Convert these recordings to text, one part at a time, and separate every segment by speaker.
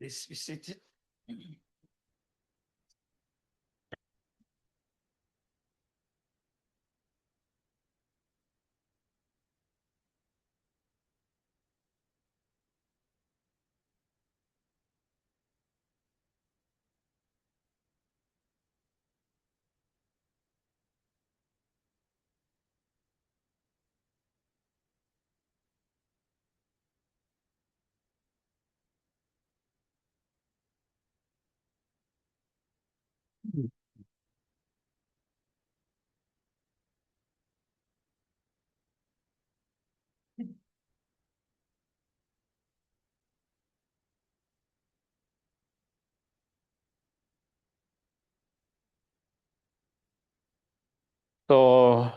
Speaker 1: Please be seated. So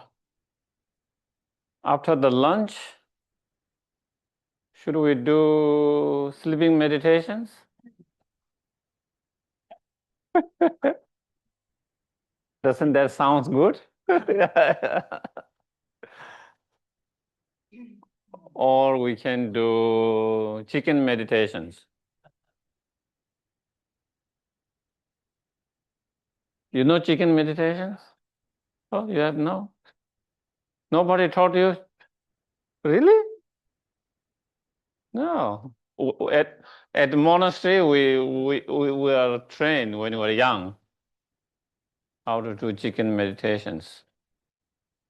Speaker 1: after the lunch, should we do sleeping meditations? Doesn't that sound good? Or we can do chicken meditations. You know chicken meditations? Oh, you have no? Nobody taught you? Really? No. At the monastery, we were trained when we were young how to do chicken meditations.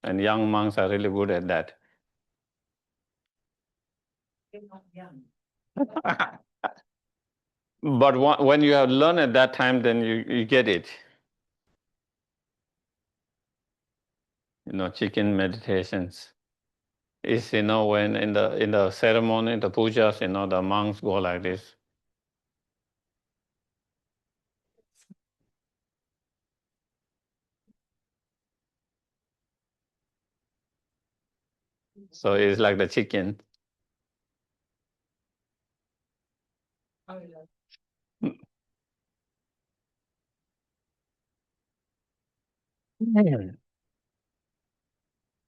Speaker 1: And young monks are really good at that. But when you have learned at that time, then you get it. Chicken meditations is, when in the ceremony, the pujas, the monks go like this. So it's like the chicken.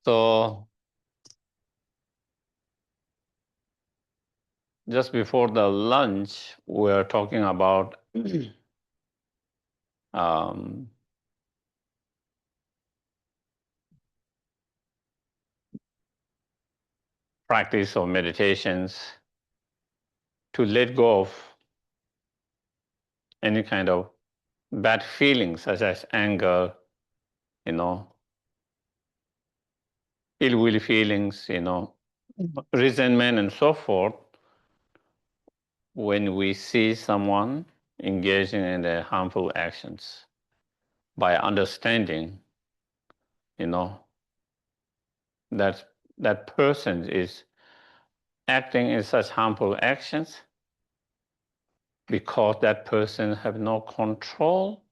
Speaker 1: So just before the lunch, we're talking about practice of meditations to let go of any kind of bad feelings such as anger, ill will feelings, resentment and so forth when we see someone engaging in the harmful actions. By understanding, that that person is acting in such harmful actions because that person have no control,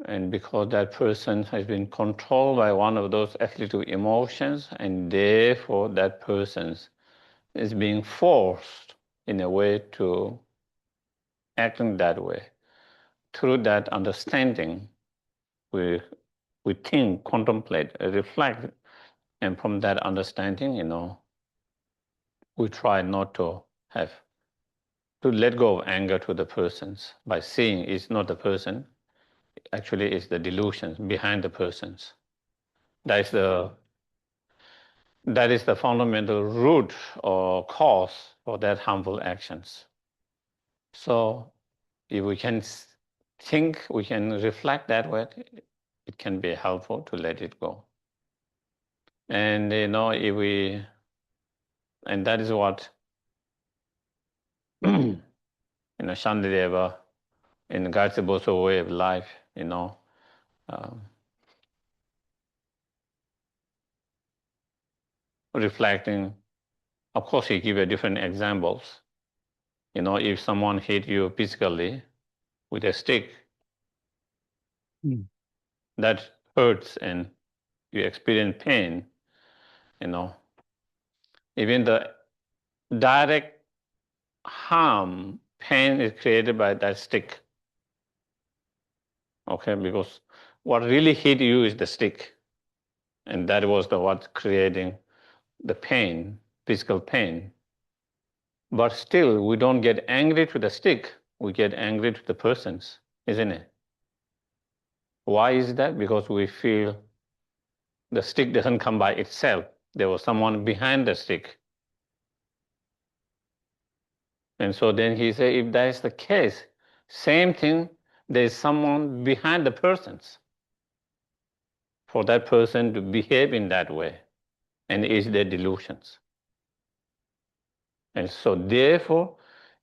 Speaker 1: and because that person has been controlled by one of those afflictive emotions, and therefore that person is being forced in a way to acting that way. Through that understanding, we think, contemplate, reflect, and from that understanding, we try not to let go of anger to the persons by seeing it's not the person, actually it's the delusions behind the persons. That is the fundamental root or cause for that harmful actions. So if we can think, we can reflect that way, it can be helpful to let it go. And and that is what Shantideva in Gaza way of life, reflecting. Of course, he give different examples. If someone hit you physically with a stick, that hurts and you experience pain, even the direct harm, pain is created by that stick. Okay, because what really hit you is the stick. And that was what creating the pain, physical pain. But still, we don't get angry to the stick. We get angry to the persons, isn't it? Why is that? Because we feel the stick doesn't come by itself. There was someone behind the stick. And so then he said, if that is the case, same thing, there is someone behind the persons for that person to behave in that way. And it's their delusions. And so therefore,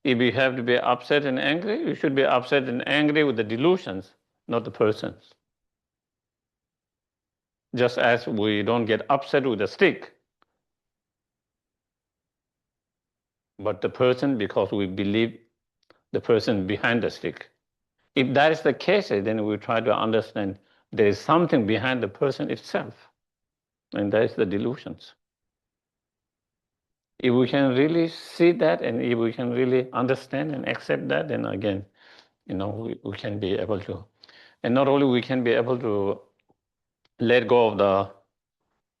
Speaker 1: if you have to be upset and angry, you should be upset and angry with the delusions, not the persons. Just as we don't get upset with the stick, but the person because we believe the person behind the stick. If that is the case, then we try to understand there is something behind the person itself, and that is the delusions. If we can really see that, and if we can really understand and accept that, then again, we can be able to, and not only we can be able to let go of the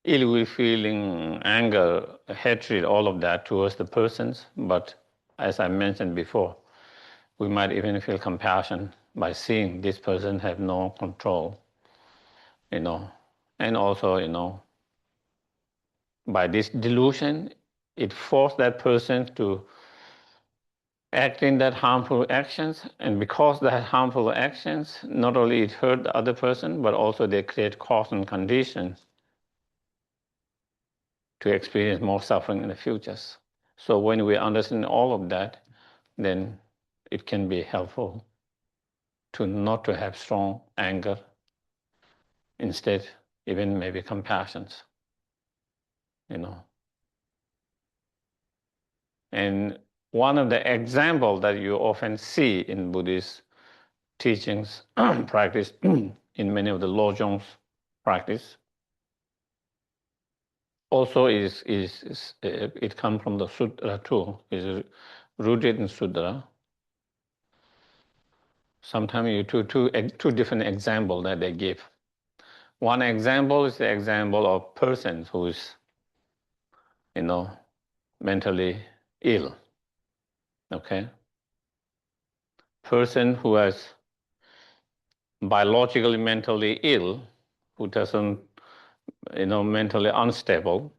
Speaker 1: ill will feeling, anger, hatred, all of that towards the persons, but as I mentioned before, we might even feel compassion by seeing this person have no control, and also, by this delusion, it forced that person to act in that harmful actions, and because that harmful actions, not only it hurt the other person, but also they create cause and conditions to experience more suffering in the futures. So when we understand all of that, then it can be helpful to not to have strong anger, instead even maybe compassions, you know. And one of the examples that you often see in Buddhist teachings, practice, in many of the Lojong's practice, also it comes from the sutra too, is rooted in sutra. Sometimes you two different examples that they give. One example is the example of person who is, mentally ill. Okay, person who is biologically mentally ill, who doesn't, mentally unstable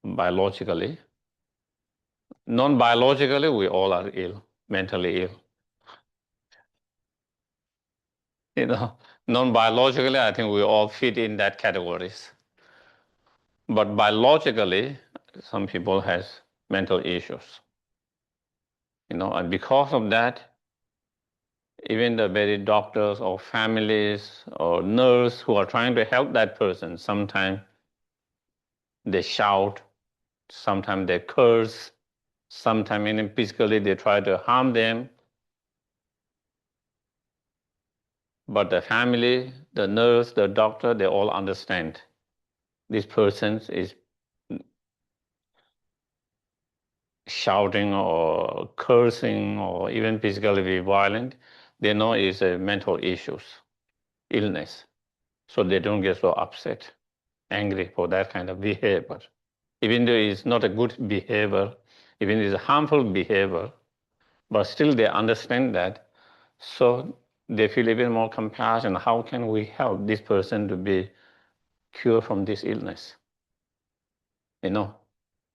Speaker 1: biologically. Non-biologically, we all are ill, mentally ill. You know, non-biologically, I think we all fit in that categories. But biologically, some people has mental issues. And because of that, even the very doctors or families or nurse who are trying to help that person, sometimes they shout, sometimes they curse, sometimes even physically they try to harm them. But the family, the nurse, the doctor, they all understand this person is shouting or cursing or even physically be violent. They know it's a mental issues, illness. So they don't get so upset, angry for that kind of behavior. Even though it's not a good behavior, even it's a harmful behavior, but still they understand that. So they feel even more compassion. How can we help this person to be cured from this illness?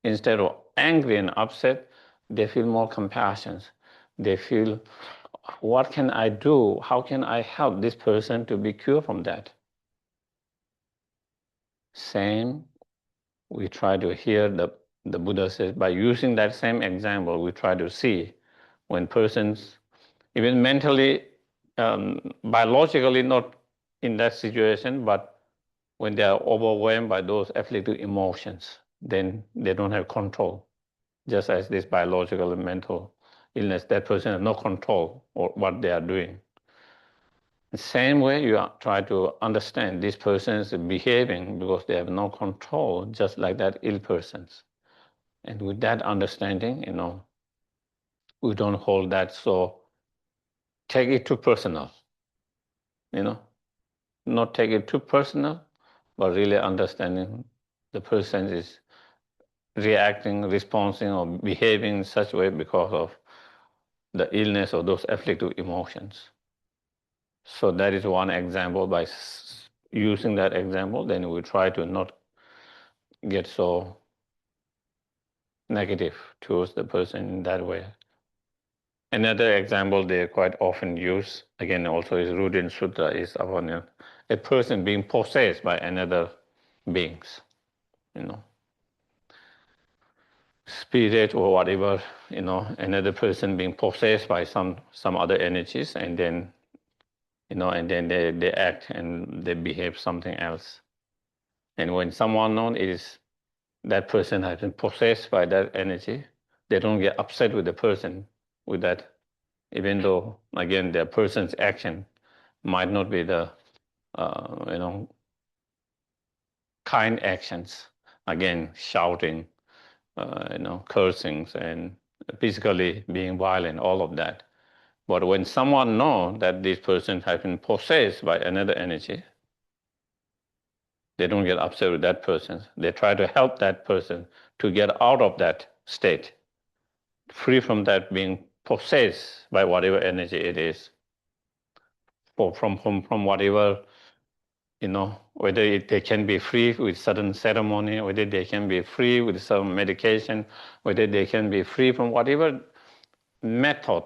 Speaker 1: Instead of angry and upset, they feel more compassion. They feel, what can I do? How can I help this person to be cured from that? Same, we try to hear the Buddha says, by using that same example, we try to see when persons, even mentally, biologically not in that situation, but when they are overwhelmed by those afflictive emotions, then they don't have control. Just as this biological and mental illness, that person has no control over what they are doing. The same way you try to understand this person is behaving because they have no control, just like that ill persons. And with that understanding, we don't hold that so take it too personal, not take it too personal, but really understanding the person is reacting, responding, or behaving in such a way because of the illness or those afflictive emotions. So that is one example. By using that example, then we try to not get so negative towards the person in that way. Another example they quite often use, again also is rooted in Sutra, is about a person being possessed by another beings, spirit or whatever, another person being possessed by some other energies, and then and then they act and they behave something else. And when someone knows it is that person has been possessed by that energy, they don't get upset with the person with that, even though again the person's action might not be the kind actions. Again, shouting, cursing, and physically being violent, all of that. But when someone knows that this person has been possessed by another energy, they don't get upset with that person. They try to help that person to get out of that state, free from that being possessed by whatever energy it is, or from whatever, whether they can be free with certain ceremony, whether they can be free with some medication, whether they can be free from whatever method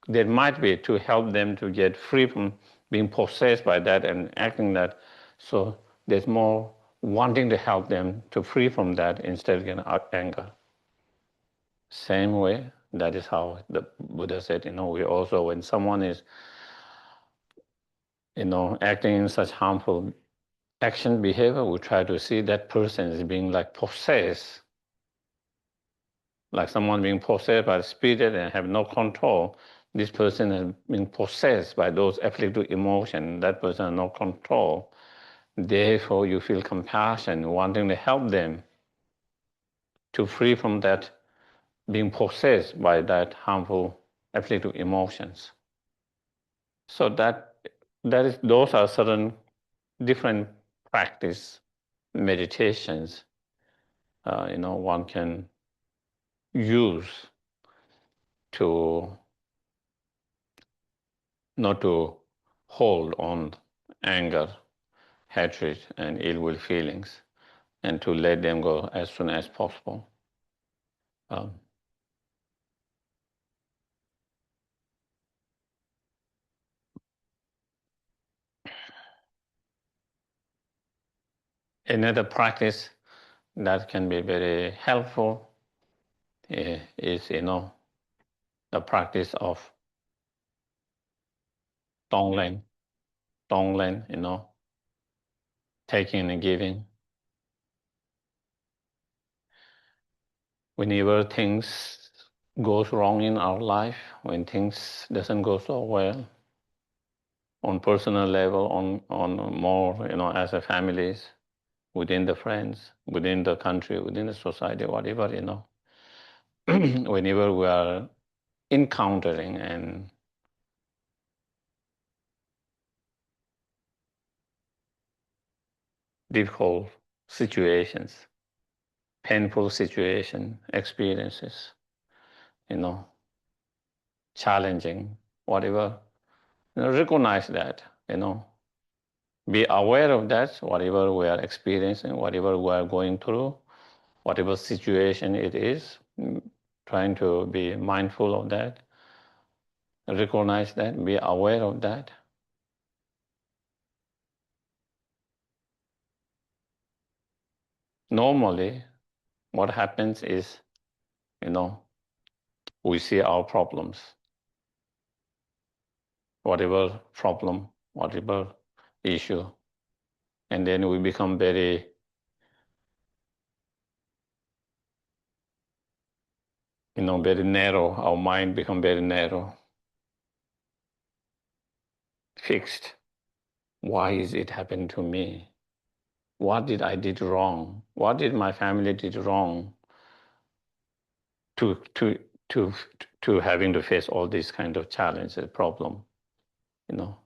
Speaker 1: there might be to help them to get free from being possessed by that and acting that. So there's more wanting to help them to free from that instead of getting anger. Same way, that is how the Buddha said, we also, when someone is, acting in such harmful action behavior, we try to see that person as being like possessed, like someone being possessed by the spirit and have no control. This person has been possessed by those afflictive emotions. That person has no control. Therefore, you feel compassion, wanting to help them to free from that being possessed by that harmful afflictive emotions. So those are certain different practice meditations. One can use to not to hold on anger, hatred, and ill will feelings, and to let them go as soon as possible. Um, Another practice that can be very helpful is, the practice of Tonglen, Tonglen, taking and giving. Whenever things goes wrong in our life, when things doesn't go so well, on personal level, on more, as a families, within the friends, within the country, within the society, whatever, whenever we are encountering and difficult situations, painful situation, experiences, you know, challenging, whatever, recognize that, be aware of that, whatever we are experiencing, whatever we are going through, whatever situation it is, trying to be mindful of that, recognize that, be aware of that. Normally, what happens is, we see our problems, whatever problem, whatever issue, and then we become very, very narrow. Our mind become very narrow, fixed. Why is it happening to me? What did I did wrong? What did my family did wrong to to to to having to face all these kind of challenges, problem, you know?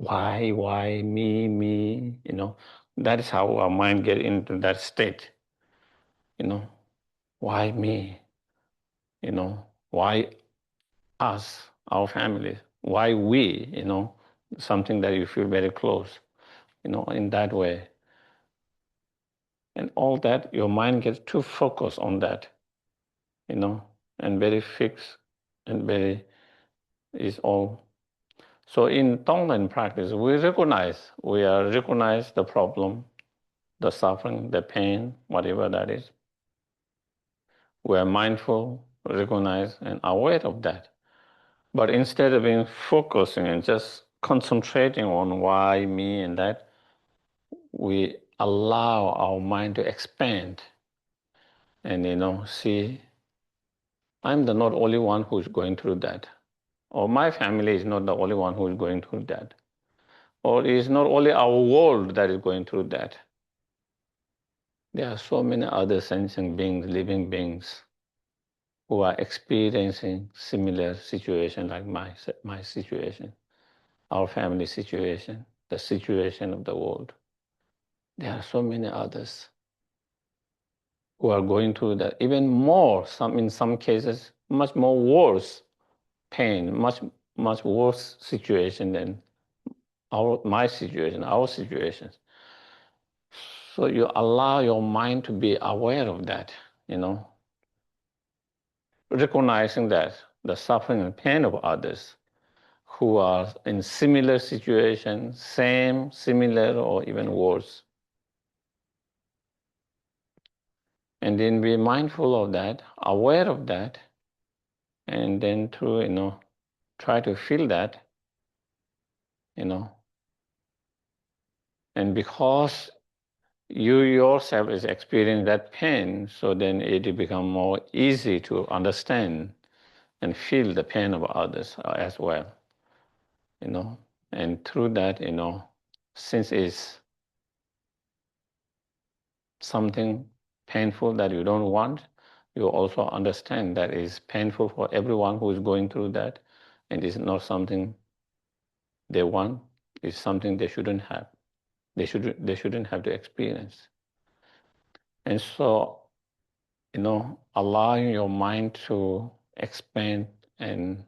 Speaker 1: why, me, that is how our mind get into that state, why me, why us, our family, why we, something that you feel very close, in that way. And all that, your mind gets too focused on that, and very fixed and very is all. So in Tonglen practice, we recognize the problem, the suffering, the pain, whatever that is. We are mindful, recognize, and aware of that. But instead of being focusing and just concentrating on why me and that, we allow our mind to expand and see, I'm the not only one who's going through that, or my family is not the only one who is going through that, or it's not only our world that is going through that. There are so many other sentient beings, living beings, who are experiencing similar situation like my situation, our family situation, the situation of the world. There are so many others who are going through that, even more, in some cases, much more worse pain, much worse situation than my situation, our situations. So you allow your mind to be aware of that, recognizing that the suffering and pain of others who are in similar situations, same, similar, or even worse. And then be mindful of that, aware of that, and then to, try to feel that, and because you yourself is experiencing that pain, so then it becomes more easy to understand and feel the pain of others as well, and through that, since it's something painful that you don't want, you also understand that it's painful for everyone who is going through that, and it's not something they want, it's something they shouldn't have. They shouldn't have to experience. And so, allowing your mind to expand and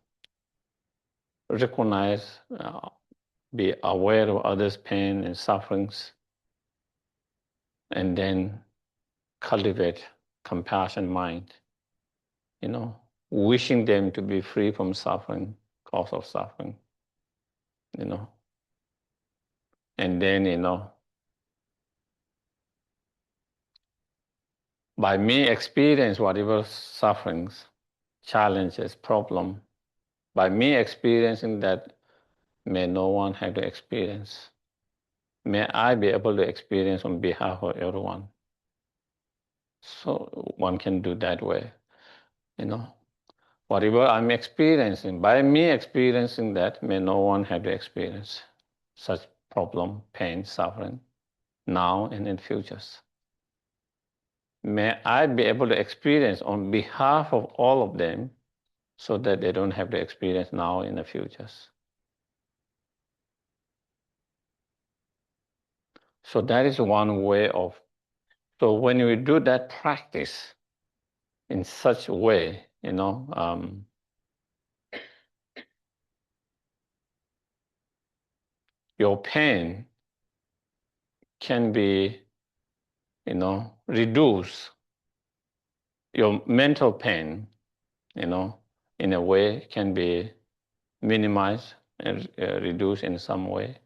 Speaker 1: recognize, be aware of others' pain and sufferings, and then cultivate compassion mind, wishing them to be free from suffering, cause of suffering, and then, by me experience whatever sufferings, challenges, problem, by me experiencing that, may no one have to experience. May I be able to experience on behalf of everyone. So one can do that way, Whatever I'm experiencing, by me experiencing that, may no one have to experience such problem, pain, suffering, now and in futures. May I be able to experience on behalf of all of them, so that they don't have to experience now in the futures. So that is one way of, so when you do that practice in such a way, your pain can be, reduced. Your mental pain, in a way can be minimized and reduced in some way.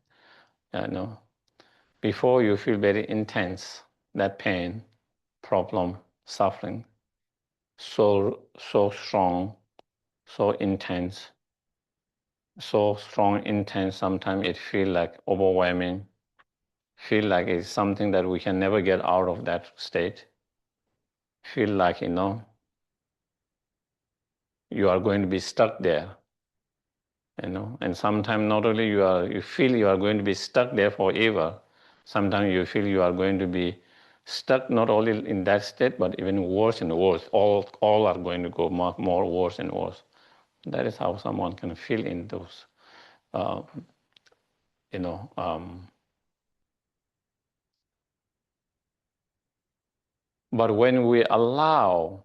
Speaker 1: Before you feel very intense, that pain, problem, suffering, so strong, so intense, sometimes it feels like overwhelming, feel like it's something that we can never get out of that state, feel like, you are going to be stuck there, and sometimes not only you feel you are going to be stuck there forever, sometimes you feel you are going to be stuck not only in that state, but even worse and worse. All are going to go more worse and worse. That is how someone can feel in those you know, but when we allow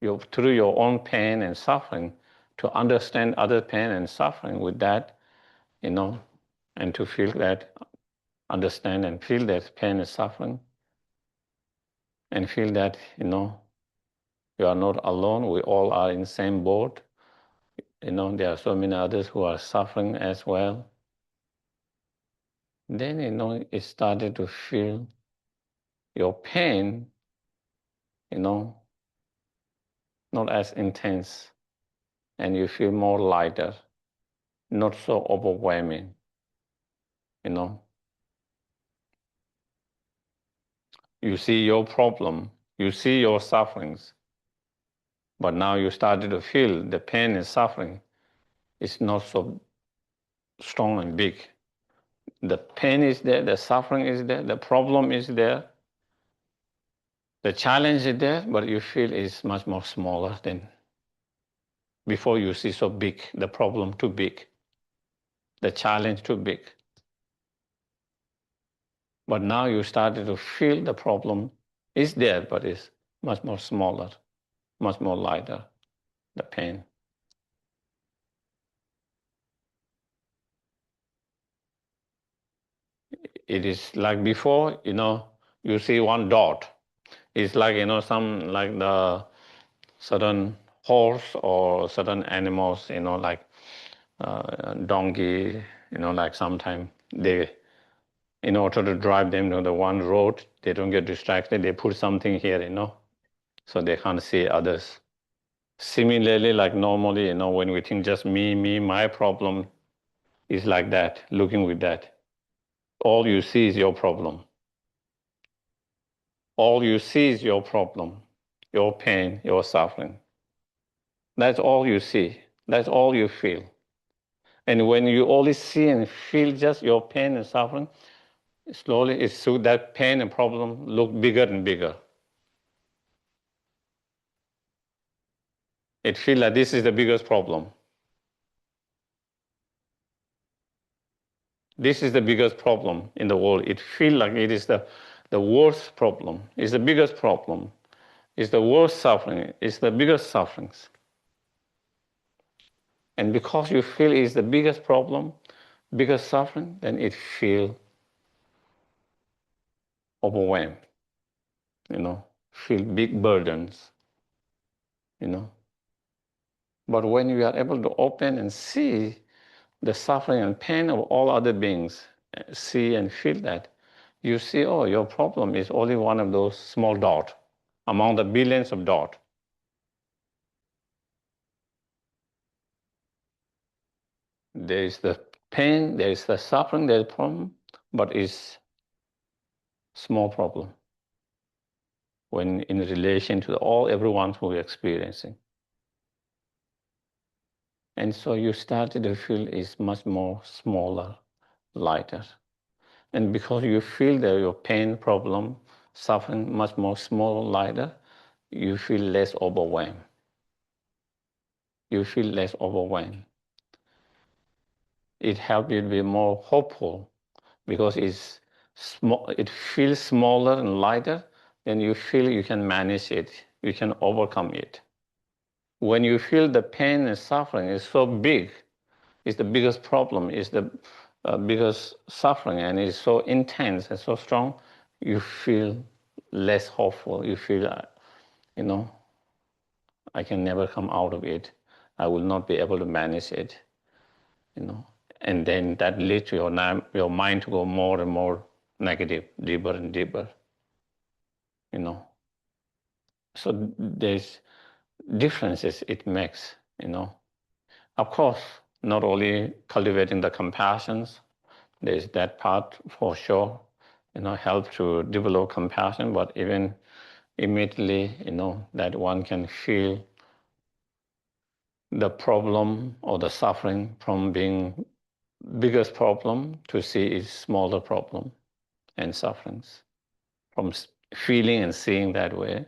Speaker 1: you through your own pain and suffering to understand other pain and suffering with that, you know, and to feel that, understand and feel that pain and suffering, and feel that, you know, you are not alone. We all are in the same boat. You know, there are so many others who are suffering as well. Then, you know, it started to feel your pain, you know, not as intense, and you feel more lighter, not so overwhelming, you know. You see your problem, you see your sufferings, but now you started to feel the pain and suffering is not so strong and big. The pain is there, the suffering is there, the problem is there, the challenge is there, but you feel it's much more smaller than before. You see so big, the problem too big, the challenge too big. But now you started to feel the problem is there, but it's much more smaller, much more lighter, the pain. It is like before, you know, you see one dot. It's like, you know, some like the certain horse or certain animals, you know, like donkey, you know, like sometimes they, in order to drive them to the one road, they don't get distracted. They put something here, you know, so they can't see others. Similarly, like normally, you know, when we think just me, my problem is like that, looking with that. All you see is your problem. All you see is your problem, your pain, your suffering. That's all you see. That's all you feel. And when you only see and feel just your pain and suffering, slowly it's so that pain and problem look bigger and bigger. It feels like this is the biggest problem. This is the biggest problem in the world. It feels like it is the worst problem. It's the biggest problem. It's the worst suffering. It's the biggest sufferings. And because you feel it's the biggest problem, biggest suffering, then it feels overwhelmed, you know, feel big burdens, you know. But when you are able to open and see the suffering and pain of all other beings, see and feel that, you see, oh, your problem is only one of those small dots among the billions of dots. There is the pain, there is the suffering, there is the problem, but it's small problem when in relation to all everyone who is experiencing. And so you started to feel is much more smaller, lighter. And because you feel that your pain, problem, suffering much more small, lighter, you feel less overwhelmed. You feel less overwhelmed. It helps you to be more hopeful because it's small, it feels smaller and lighter, then you feel you can manage it, you can overcome it. When you feel the pain and suffering is so big, it's the biggest problem, it's the biggest suffering, and it's so intense and so strong, you feel less hopeful. You feel, you know, I can never come out of it. I will not be able to manage it, you know. And then that leads your mind to go more and more negative, deeper and deeper, you know. So there's differences it makes, you know. Of course, not only cultivating the compassions, there's that part for sure, you know, help to develop compassion, but even immediately, you know, that one can feel the problem or the suffering from being biggest problem to see its smaller problem and sufferings. From feeling and seeing that way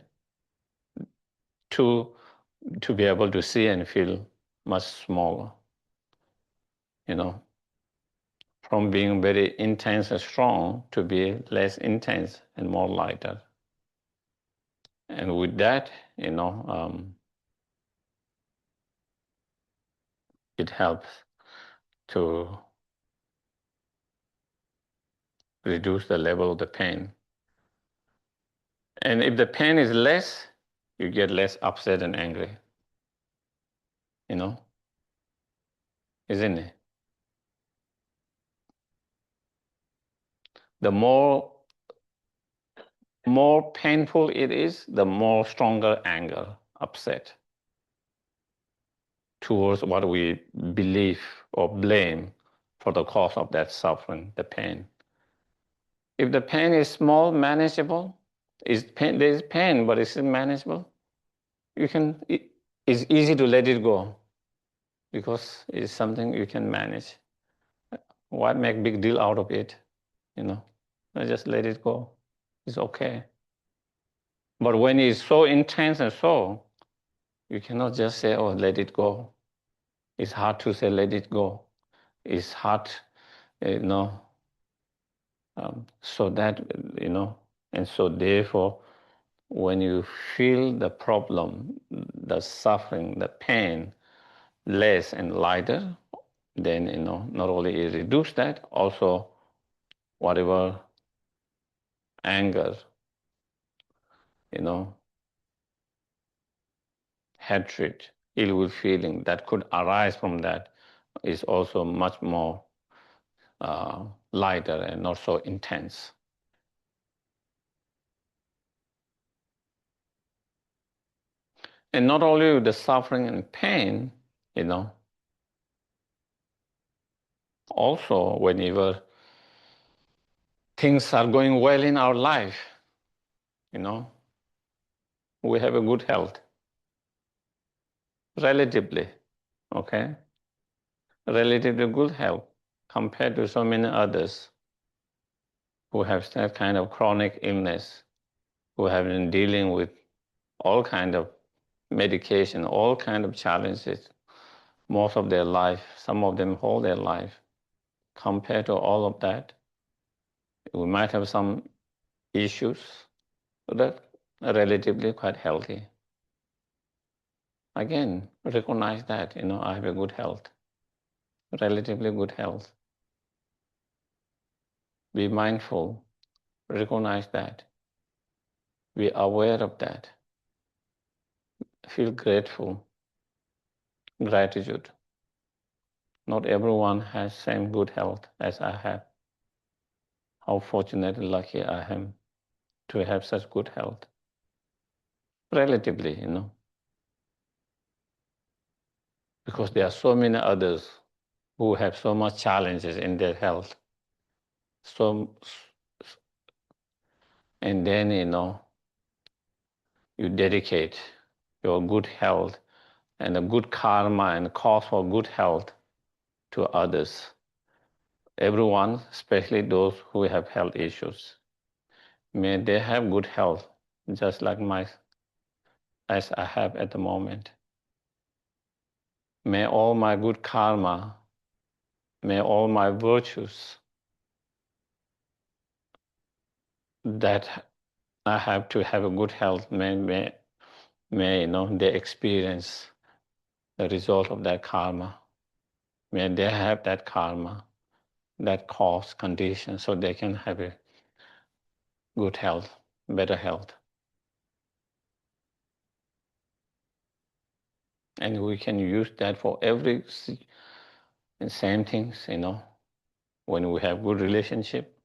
Speaker 1: to be able to see and feel much smaller, you know. from being very intense and strong to be less intense and more lighter. And with that, it helps to reduce the level of the pain. And if the pain is less, you get less upset and angry. Isn't it? The more painful it is, the more stronger anger, upset towards what we believe or blame for the cause of that suffering, the pain. If the pain is small, manageable, there is pain, but it's manageable, it's easy to let it go because it's something you can manage. Why make big deal out of it? I just let it go. It's okay. But when it's so intense and so, you cannot just say, oh, let it go. It's hard to say, let it go. It's hard, so that, and so therefore, when you feel the problem, the suffering, the pain less and lighter, then, not only it reduce that, also whatever anger, hatred, ill will feeling that could arise from that is also much more lighter and not so intense. And not only the suffering and pain, also whenever things are going well in our life, we have a good health, relatively, okay? Relatively good health compared to so many others who have that kind of chronic illness, who have been dealing with all kind of medication, all kind of challenges, most of their life, some of them whole their life. Compared to all of that, we might have some issues, but are relatively quite healthy. Again, recognize that, I have a good health, relatively good health. Be mindful, recognize that. Be aware of that. Feel grateful, gratitude. Not everyone has same good health as I have. How fortunate and lucky I am to have such good health. Relatively, because there are so many others who have so much challenges in their health. So, and then, you dedicate your good health and a good karma and cause for good health to others. Everyone, especially those who have health issues. May they have good health, just like as I have at the moment. May all my good karma, may all my virtues that I have to have a good health, may they experience the result of that karma. May they have that karma, that cause condition, so they can have a good health, better health. And we can use that for every same things, when we have good relationship,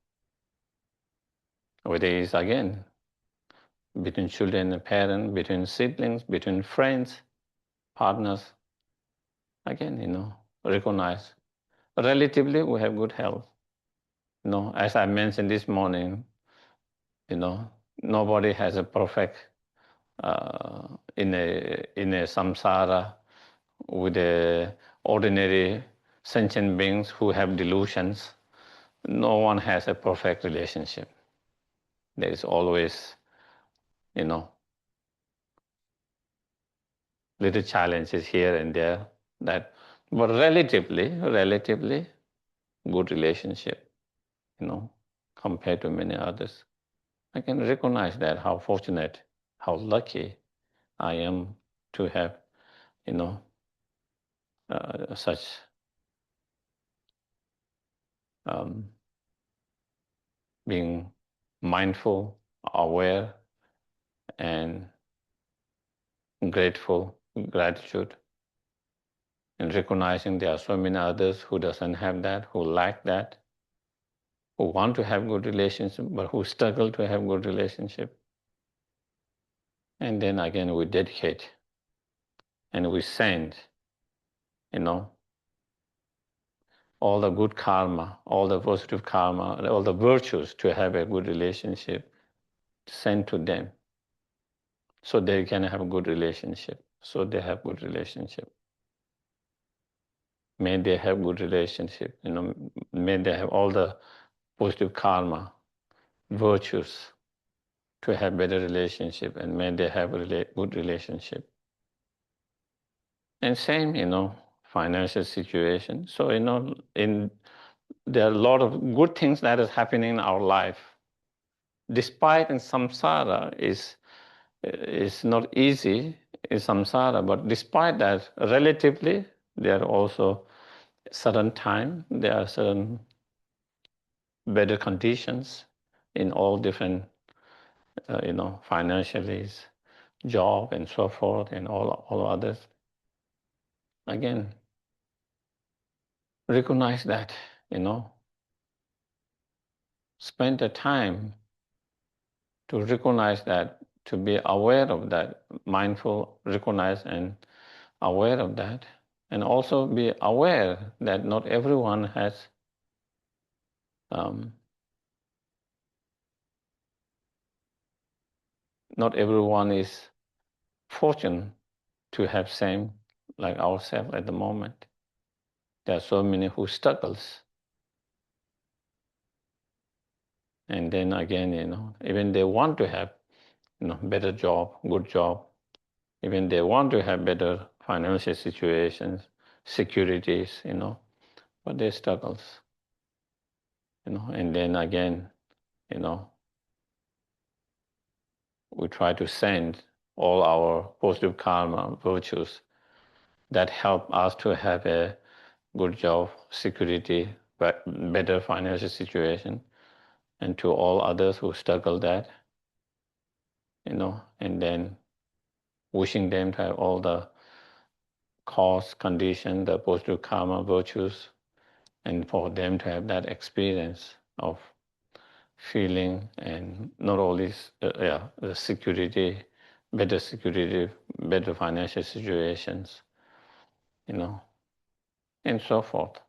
Speaker 1: whether it's again between children and parents, between siblings, between friends, partners. Again, recognize. Relatively, we have good health. As I mentioned this morning, nobody has a perfect in a samsara with the ordinary sentient beings who have delusions. No one has a perfect relationship. There is always, little challenges here and there. But relatively, good relationship, compared to many others. I can recognize that, how fortunate, how lucky I am to have, such being mindful, aware, and grateful, gratitude, and recognizing there are so many others who doesn't have that, who lack that, who want to have good relationship, but who struggle to have good relationship. And then again, we dedicate and we send, all the good karma, all the positive karma, all the virtues to have a good relationship, send to them so they can have a good relationship. So they have good relationship. May they have good relationship. May they have all the positive karma, virtues to have better relationship, and may they have a good relationship. And same, financial situation. So, there are a lot of good things that is happening in our life. Despite in samsara is not easy in samsara, but despite that, relatively, there are also certain time, there are certain better conditions in all different, financially, job and so forth, and all others. Again, recognize that, spend the time to recognize that, to be aware of that, mindful, recognize and aware of that, and also be aware that not everyone has not everyone is fortunate to have same like ourselves at the moment. There are so many who struggles. And then again, even they want to have, better job, good job. Even they want to have better financial situations, securities, but they struggles. And then again, we try to send all our positive karma, virtues that help us to have a good job, security, better financial situation, and to all others who struggle that, and then wishing them to have all the cause, condition, the positive karma, virtues, and for them to have that experience of feeling and not only the security, better financial situations, and so forth.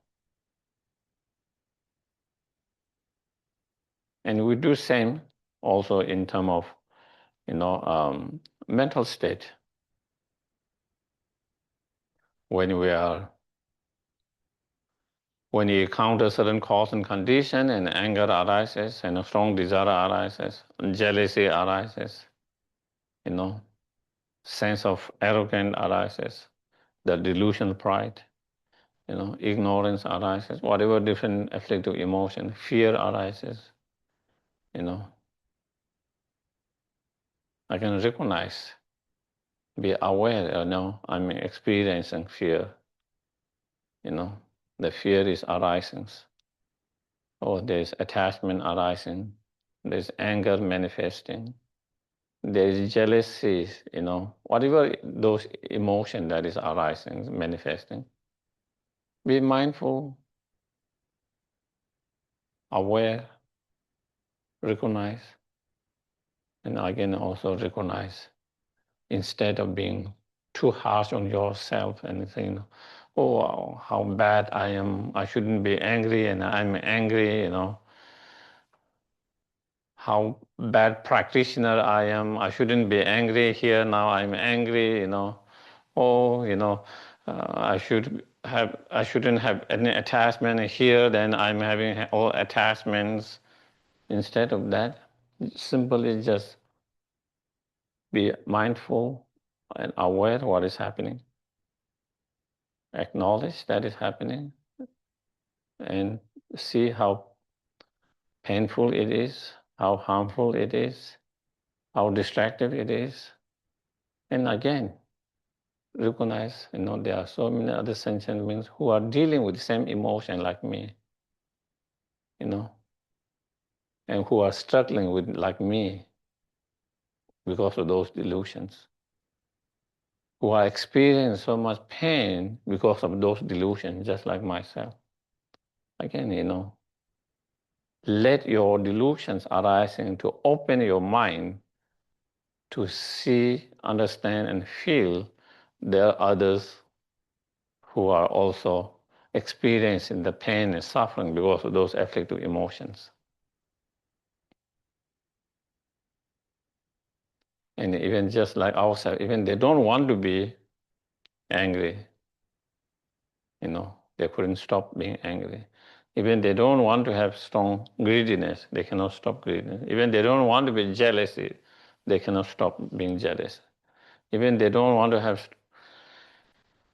Speaker 1: And we do same also in terms of, mental state. When you encounter certain cause and condition, and anger arises, and a strong desire arises, jealousy arises, sense of arrogance arises, the delusion, pride, ignorance arises, whatever different afflictive emotion, fear arises, I can recognize, be aware, I'm experiencing fear, the fear is arising, or there's attachment arising, there's anger manifesting, there's jealousy, whatever those emotion that is arising, manifesting. Be mindful, aware, recognize, and again also recognize, instead of being too harsh on yourself and saying, oh, how bad I am, I shouldn't be angry and I'm angry, how bad practitioner I am, I shouldn't be angry here, now I'm angry, oh, I shouldn't have any attachment here, then I'm having all attachments. Instead of that, simply just be mindful and aware of what is happening. Acknowledge that is happening and see how painful it is, how harmful it is, how destructive it is. And again, recognize, there are so many other sentient beings who are dealing with the same emotion like me, and who are struggling with like me because of those delusions, who are experiencing so much pain because of those delusions, just like myself. Again, let your delusions arising to open your mind to see, understand, and feel there are others who are also experiencing the pain and suffering because of those afflictive emotions. And even just like ourselves, even they don't want to be angry, they couldn't stop being angry. Even they don't want to have strong greediness, they cannot stop greediness. Even they don't want to be jealous, they cannot stop being jealous. Even they don't want to have,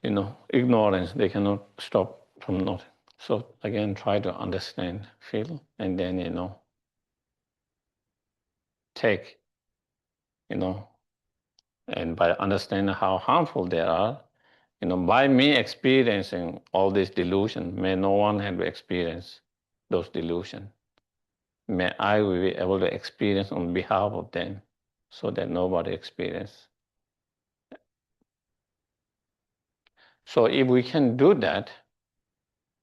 Speaker 1: ignorance, they cannot stop from not. So again, try to understand, feel, and then, take, and by understanding how harmful they are, by me experiencing all these delusions, may no one have to experience those delusions. May I be able to experience on behalf of them so that nobody experience. So if we can do that,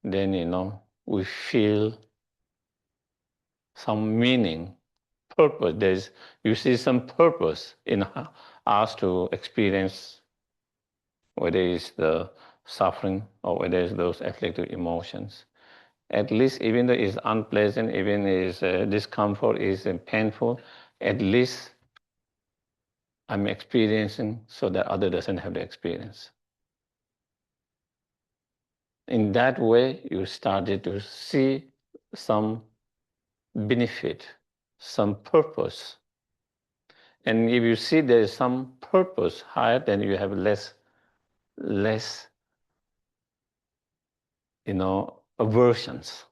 Speaker 1: then, we feel some meaning, purpose. You see some purpose in us to experience whether it's the suffering or whether it's those afflictive emotions. At least even though it's unpleasant, even if discomfort is painful, at least I'm experiencing so that other doesn't have to experience. In that way, you started to see some benefit, some purpose. And if you see there is some purpose higher, then you have less, aversions.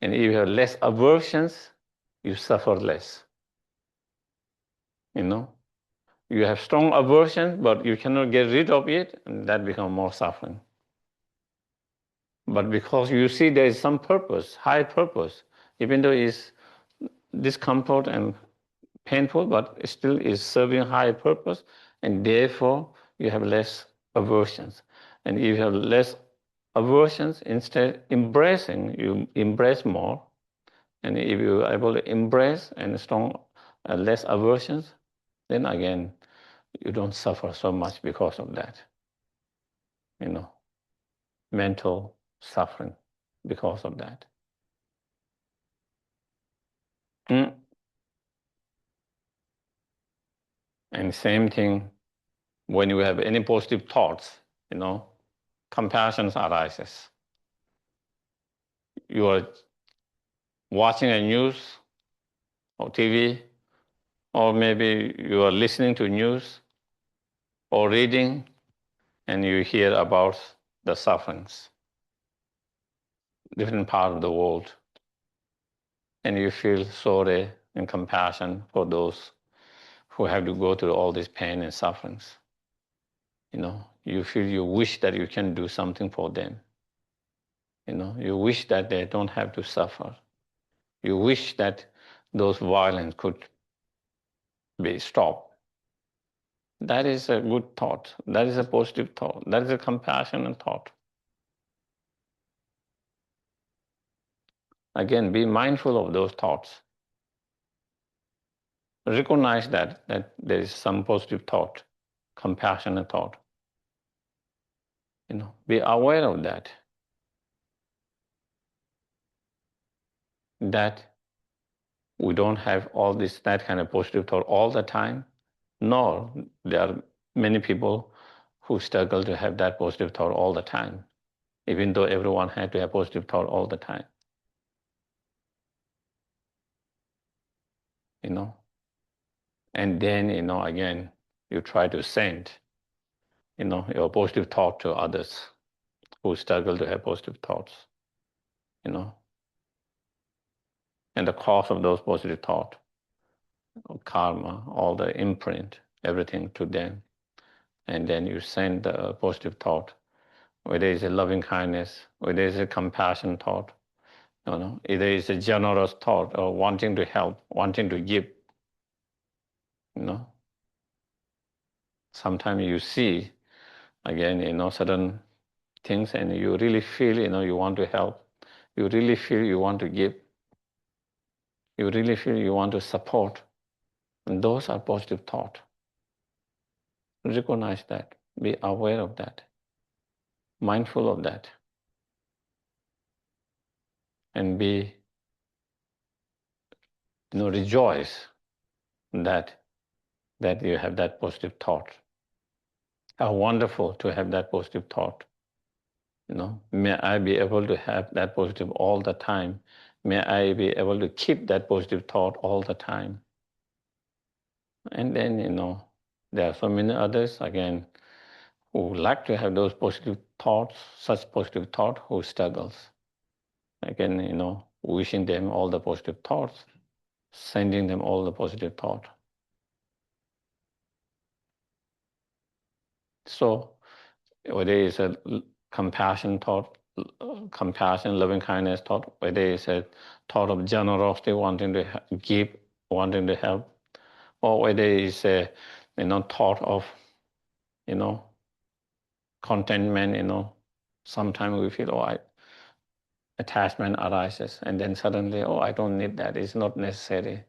Speaker 1: And if you have less aversions, you suffer less. You have strong aversion, but you cannot get rid of it, and that becomes more suffering. But because you see there is some purpose, high purpose, even though it's discomfort and painful, but it still is serving high purpose, and therefore you have less aversions. And if you have less aversions, instead embracing, you embrace more. And if you are able to embrace and strong, less aversions, then again, you don't suffer so much because of that. Mental suffering because of that. Mm. And same thing when you have any positive thoughts, compassion arises. You are watching a news or TV, or maybe you are listening to news or reading, and you hear about the sufferings, different part of the world, and you feel sorry and compassion for those who have to go through all this pain and sufferings. You feel you wish that you can do something for them. You wish that they don't have to suffer. You wish that those violence could be stopped. That is a good thought. That is a positive thought. That is a compassionate thought. Again, be mindful of those thoughts. Recognize that there is some positive thought, compassionate thought. Be aware of that. That we don't have all that kind of positive thought all the time, nor there are many people who struggle to have that positive thought all the time, even though everyone had to have positive thought all the time. And then, again, you try to send, your positive thought to others who struggle to have positive thoughts. and the cause of those positive thoughts, karma, all the imprint, everything to them. And then you send the positive thought, whether it's a loving kindness, whether it's a compassion thought, either it's a generous thought or wanting to help, wanting to give, you know. Sometimes you see, again, certain things and you really feel, you want to help. You really feel you want to give. You really feel you want to support. And those are positive thoughts. Recognize that. Be aware of that. Mindful of that. And be, rejoice that you have that positive thought. How wonderful to have that positive thought. May I be able to have that positive all the time. May I be able to keep that positive thought all the time. And then, there are so many others, again, who like to have those positive thoughts, such positive thought, who struggles. Again, wishing them all the positive thoughts, sending them all the positive thought. So whether it's a compassion thought, compassion, loving kindness thought, whether it's a thought of generosity, wanting to give, wanting to help, or whether it's a thought of contentment. Sometimes we feel, attachment arises, and then suddenly, I don't need that. It's not necessary.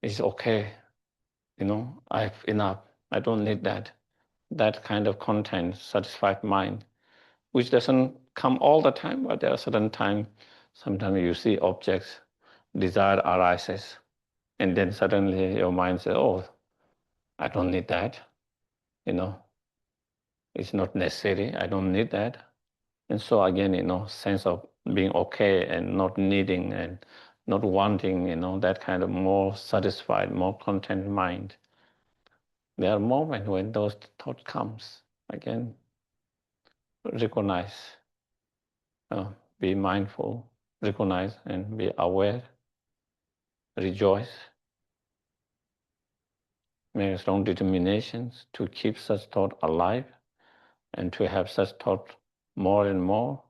Speaker 1: It's okay. I have enough. I don't need that. That kind of content, satisfied mind, which doesn't come all the time, but there are certain times, sometimes you see objects, desire arises, and then suddenly your mind says, I don't need that. It's not necessary. I don't need that. And so again, sense of being okay and not needing and not wanting, that kind of more satisfied, more content mind. There are moments when those thoughts comes. Again, recognize, be mindful, recognize and be aware, rejoice, make strong determinations to keep such thought alive and to have such thought more and more.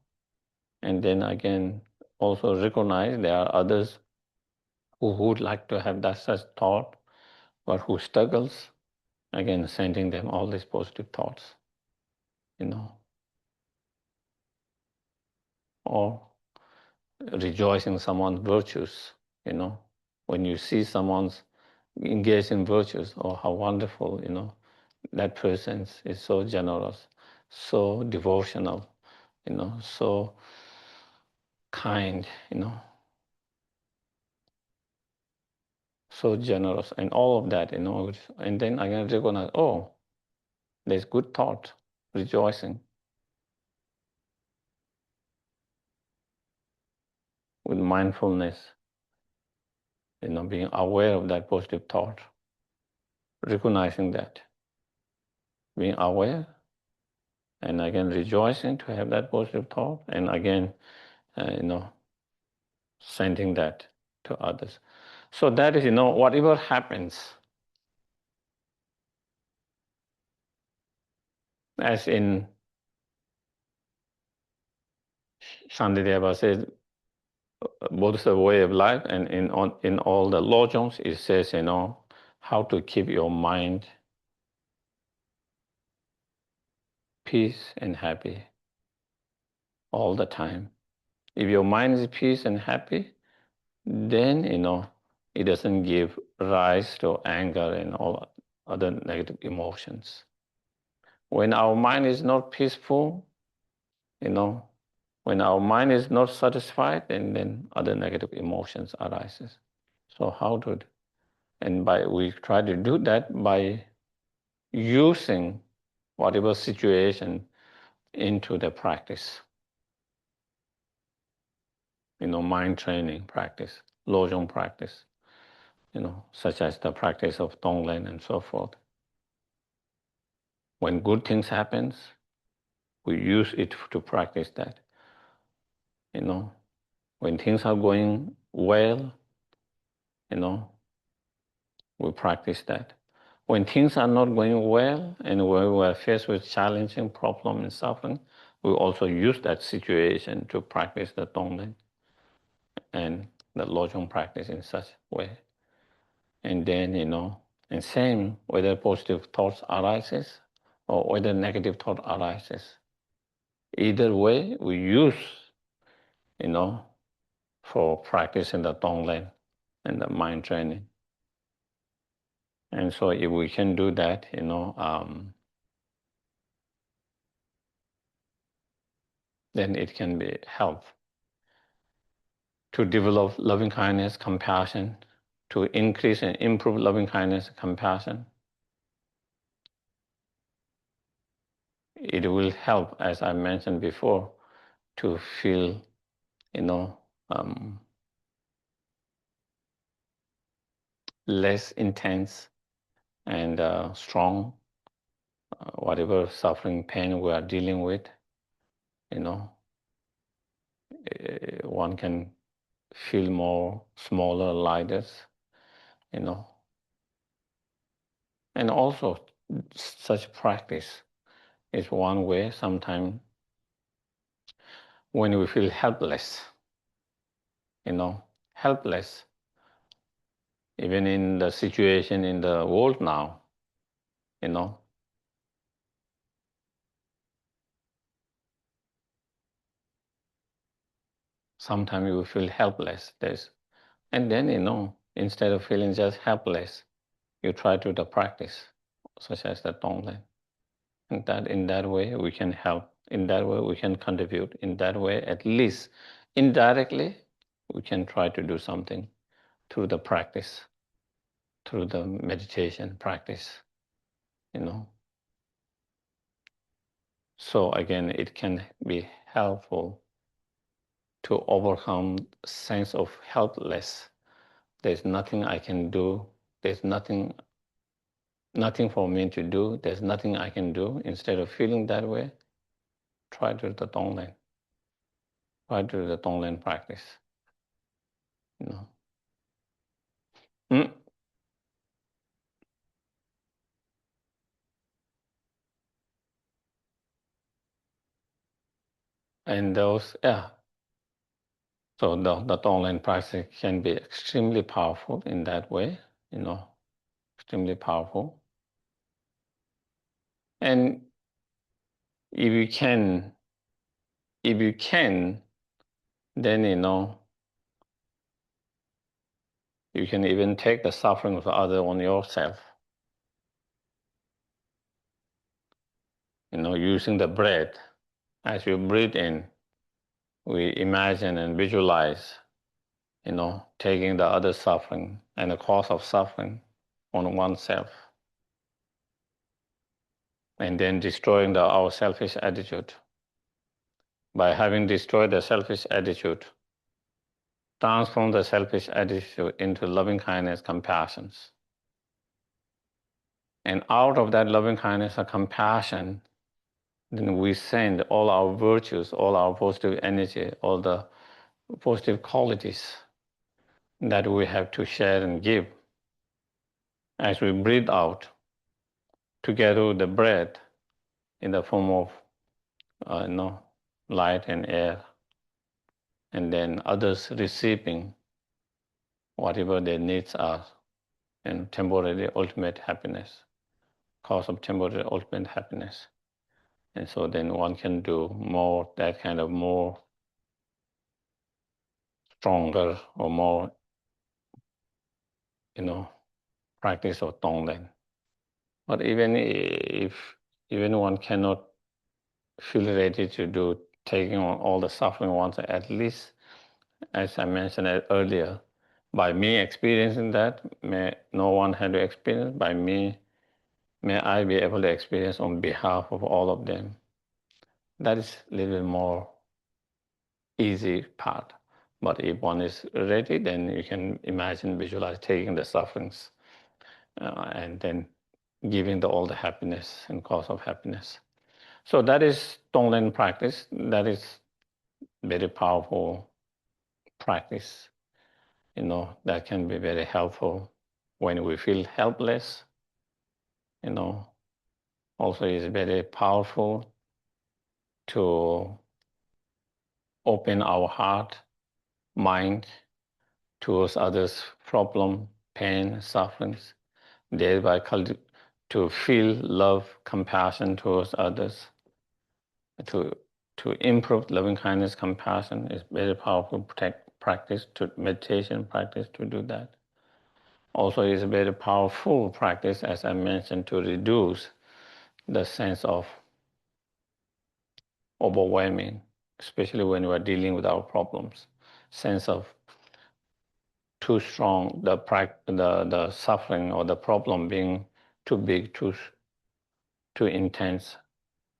Speaker 1: And then again, also recognize there are others who would like to have that such thought, but who struggles. Again, sending them all these positive thoughts, or rejoicing someone's virtues, when you see someone's engaged in virtues, how wonderful, that person is so generous, so devotional, so kind, so generous, and all of that, and then again recognize, there's good thought, rejoicing with mindfulness, being aware of that positive thought, recognizing that, being aware, and again rejoicing to have that positive thought, and again, sending that to others. So that is, whatever happens, as in Shantideva says, Buddhist way of life, and in all the lojong, it says, how to keep your mind peace and happy all the time. If your mind is peace and happy, then, it doesn't give rise to anger and all other negative emotions. When our mind is not peaceful, when our mind is not satisfied, then other negative emotions arises. So we try to do that by using whatever situation into the practice. Mind training practice, lojong practice, such as the practice of Tonglen and so forth. When good things happens, we use it to practice that. When things are going well, we practice that. When things are not going well and when we are faced with challenging problem and suffering, we also use that situation to practice the Tonglen and the Lojong practice in such way. And then, and same whether positive thoughts arises or whether negative thought arises. Either way, we use, for practicing the Tonglen and the mind training. And so if we can do that, then it can be help to develop loving kindness, compassion, to increase and improve loving kindness, compassion. It will help, as I mentioned before, to feel, less intense and strong, whatever suffering, pain we are dealing with, one can feel more smaller, lighter, And also, such practice is one way sometimes when we feel helpless, helpless, even in the situation in the world now, sometimes we feel helpless. And then, instead of feeling just helpless, you try to do the practice, such as the Tonglen. And that in that way we can help. In that way we can contribute. In that way, at least indirectly, we can try to do something through the practice, through the meditation practice, So again, it can be helpful to overcome sense of helpless. There's nothing I can do. There's nothing for me to do. There's nothing I can do. Instead of feeling that way, try to do the Tonglen. Try to do the Tonglen practice. Mm. And those, yeah. So the Tonglen practice can be extremely powerful in that way, extremely powerful. And if you can, then you can even take the suffering of the other on yourself. Using the breath. As you breathe in, we imagine and visualize, taking the other suffering and the cause of suffering on oneself. And then destroying our selfish attitude. By having destroyed the selfish attitude, transform the selfish attitude into loving kindness, compassion. And out of that loving kindness and compassion, then we send all our virtues, all our positive energy, all the positive qualities that we have to share and give. As we breathe out, together with the breath in the form of light and air, and then others receiving whatever their needs are, and temporary ultimate happiness, cause of temporary ultimate happiness. And so then one can do more, that kind of more stronger or more, practice of Tonglen. But even one cannot feel ready to do taking on all the suffering once, at least, as I mentioned earlier, by me experiencing that, may no one had to experience, by me, may I be able to experience on behalf of all of them. That is a little more easy part. But if one is ready, then you can imagine, visualize taking the sufferings and then giving all the happiness and cause of happiness. So that is Tonglen practice. That is very powerful practice, that can be very helpful when we feel helpless. Also is very powerful to open our heart, mind towards others' problem, pain, sufferings, thereby to feel love, compassion towards others, to improve loving kindness, compassion is very powerful practice, to meditation practice to do that. Also is a very powerful practice, as I mentioned, to reduce the sense of overwhelming, especially when we are dealing with our problems. Sense of too strong, the suffering or the problem being too big, too intense,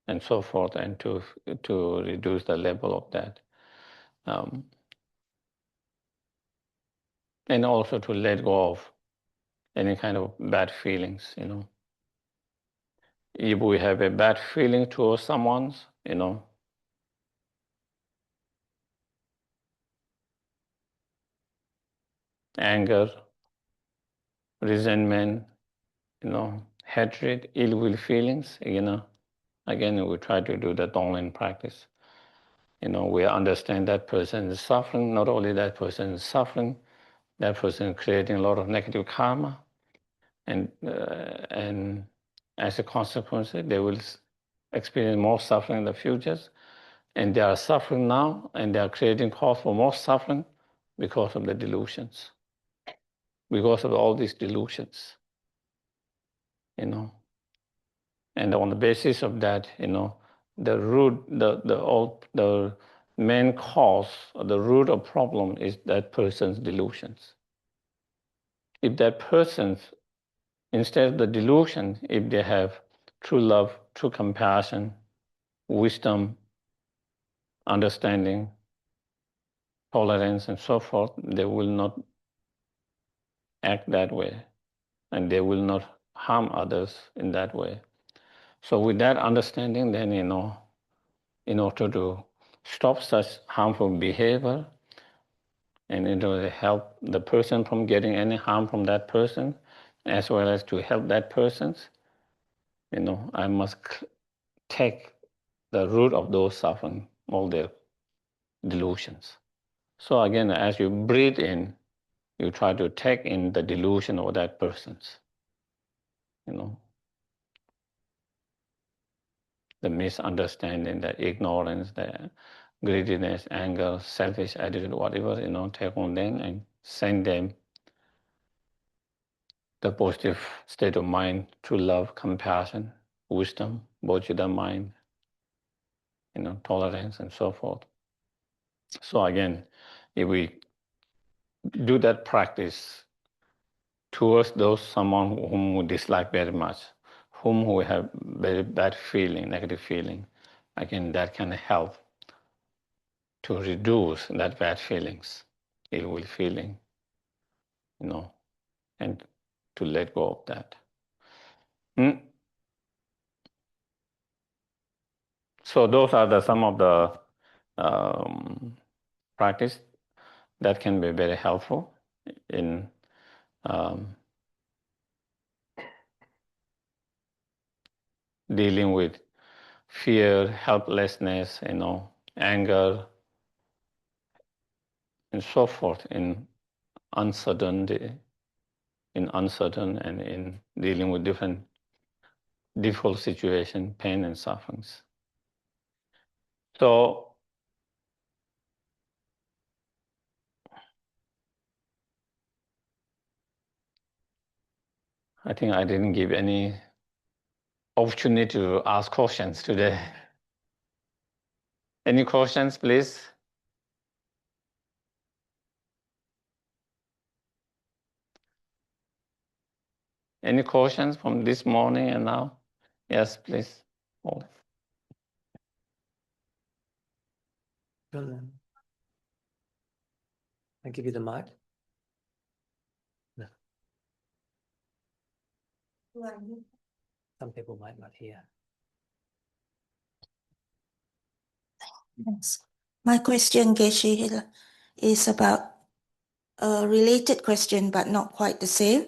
Speaker 1: and so forth, and to reduce the level of that. And also to let go of any kind of bad feelings, If we have a bad feeling towards someone, anger, resentment, hatred, ill will feelings, again, we try to do the Tonglen practice. We understand that person is suffering. Not only that person is suffering, that person is creating a lot of negative karma, and as a consequence, they will experience more suffering in the future. And they are suffering now, and they are creating cause for more suffering because of the delusions, because of all these delusions, And on the basis of that, the root, the main cause, or the root of problem is that person's delusions. If that person, instead of the delusion, if they have true love, true compassion, wisdom, understanding, tolerance, and so forth, they will not act that way, and they will not harm others in that way. So with that understanding, then, in order to stop such harmful behavior, and in order to help the person from getting any harm from that person, as well as to help that person, I must take the root of those suffering, all their delusions. So again, as you breathe in, you try to take in the delusion of that person's, the misunderstanding, the ignorance, the greediness, anger, selfish attitude, whatever, take on them and send them the positive state of mind, true love, compassion, wisdom, bodhicitta mind, tolerance, and so forth. So again, if we do that practice towards someone whom we dislike very much, whom we have very bad feeling, negative feeling, again, that can help to reduce that bad feelings, ill will feeling, and to let go of that. So those are some of the practice that can be very helpful in dealing with fear, helplessness, anger, and so forth in uncertainty, and in dealing with different difficult situations, pain and sufferings. So I think I didn't give any opportunity to ask questions today. Any questions, please? Any questions from this morning and now? Yes, please. Oh.
Speaker 2: Well, I give you the mic. No. Some people might not hear.
Speaker 3: Yes. My question, Geshe, is about a related question, but not quite the same.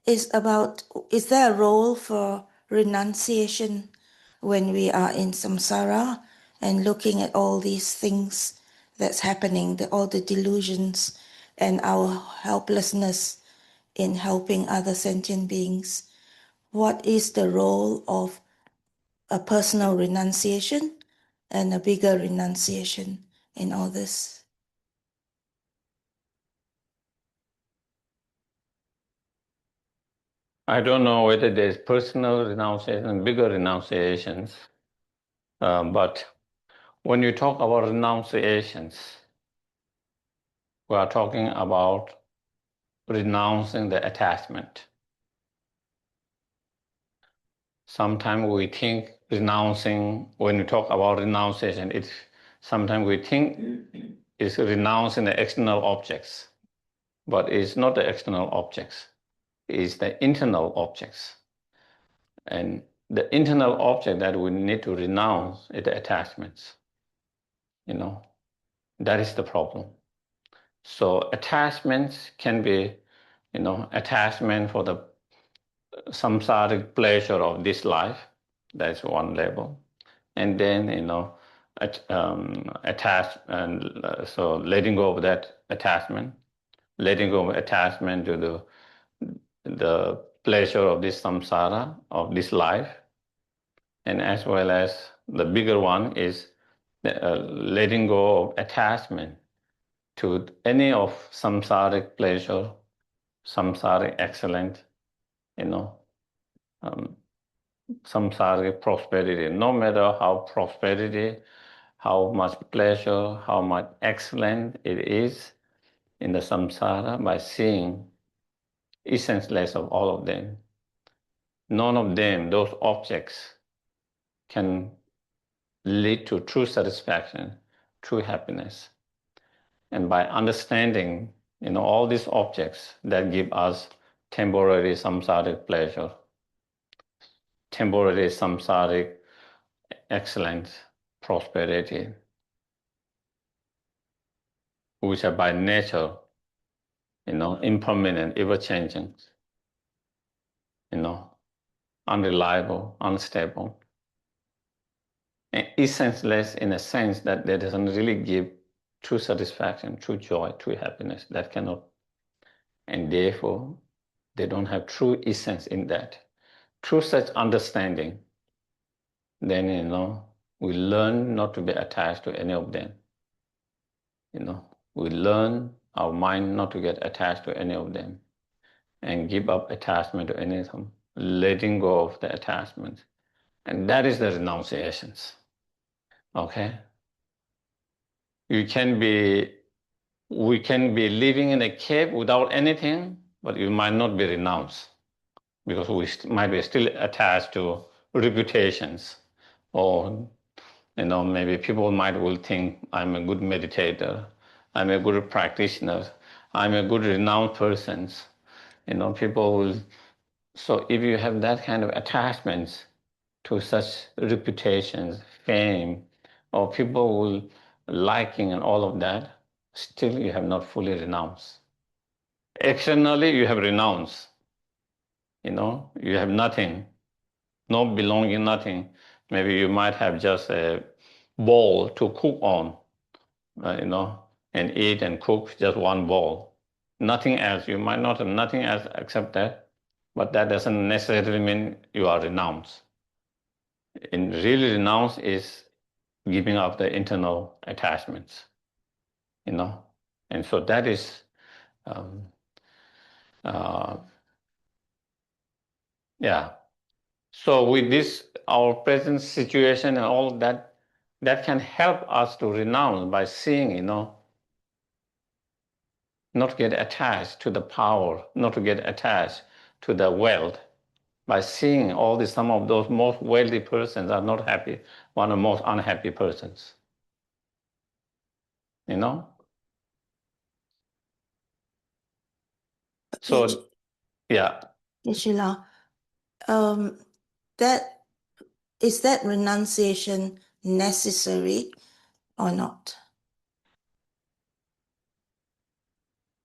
Speaker 3: Is there a role for renunciation when we are in samsara and looking at all these things that's happening, all the delusions and our helplessness in helping other sentient beings? What is the role of a personal renunciation and a bigger renunciation in all this?
Speaker 1: I don't know whether there's personal renunciation and bigger renunciations, but when you talk about renunciations, we are talking about renouncing the attachment. Sometimes we think renouncing, when we talk about renunciation, sometimes we think it's renouncing the external objects, but it's not the external objects, it's the internal objects. And the internal object that we need to renounce is the attachments. That is the problem. So attachments can be, attachment for the samsaric pleasure of this life. That's one level. And then, attach, and so letting go of that attachment, letting go of attachment to the pleasure of this samsara, of this life, and as well as the bigger one is letting go of attachment to any of samsaric pleasure, samsaric excellence, samsaric prosperity. No matter how prosperity, how much pleasure, how much excellence it is in the samsara, by seeing essenceless of all of them, none of them, those objects, can lead to true satisfaction, true happiness. And by understanding, all these objects that give us temporary samsaric pleasure, temporary samsaric excellence, prosperity, which are by nature, impermanent, ever-changing, unreliable, unstable, and essenceless in a sense that they doesn't really give true satisfaction, true joy, true happiness. That cannot, and therefore they don't have true essence in that. Through such understanding, then we learn not to be attached to any of them. We learn our mind not to get attached to any of them and give up attachment to any of them, letting go of the attachment. And that is the renunciations. Okay? We can be living in a cave without anything, but you might not be renounced because we might be still attached to reputations, or maybe people will think I'm a good meditator, I'm a good practitioner, I'm a good renowned person. People will. So if you have that kind of attachments to such reputations, fame, or people will liking and all of that, still you have not fully renounced. Externally, you have renounced. You have nothing, no belonging, nothing. Maybe you might have just a bowl to cook on, and eat and cook just one bowl. Nothing else. You might not have nothing else except that, but that doesn't necessarily mean you are renounced. And really renounce is giving up the internal attachments, and so that is, um, uh, yeah. So with this, our present situation and all of that, that can help us to renounce by seeing, not to get attached to the power, not to get attached to the wealth. By seeing all this, some of those most wealthy persons are not happy, one of the most unhappy persons. So, yeah.
Speaker 3: Geshe, that is that renunciation necessary or not?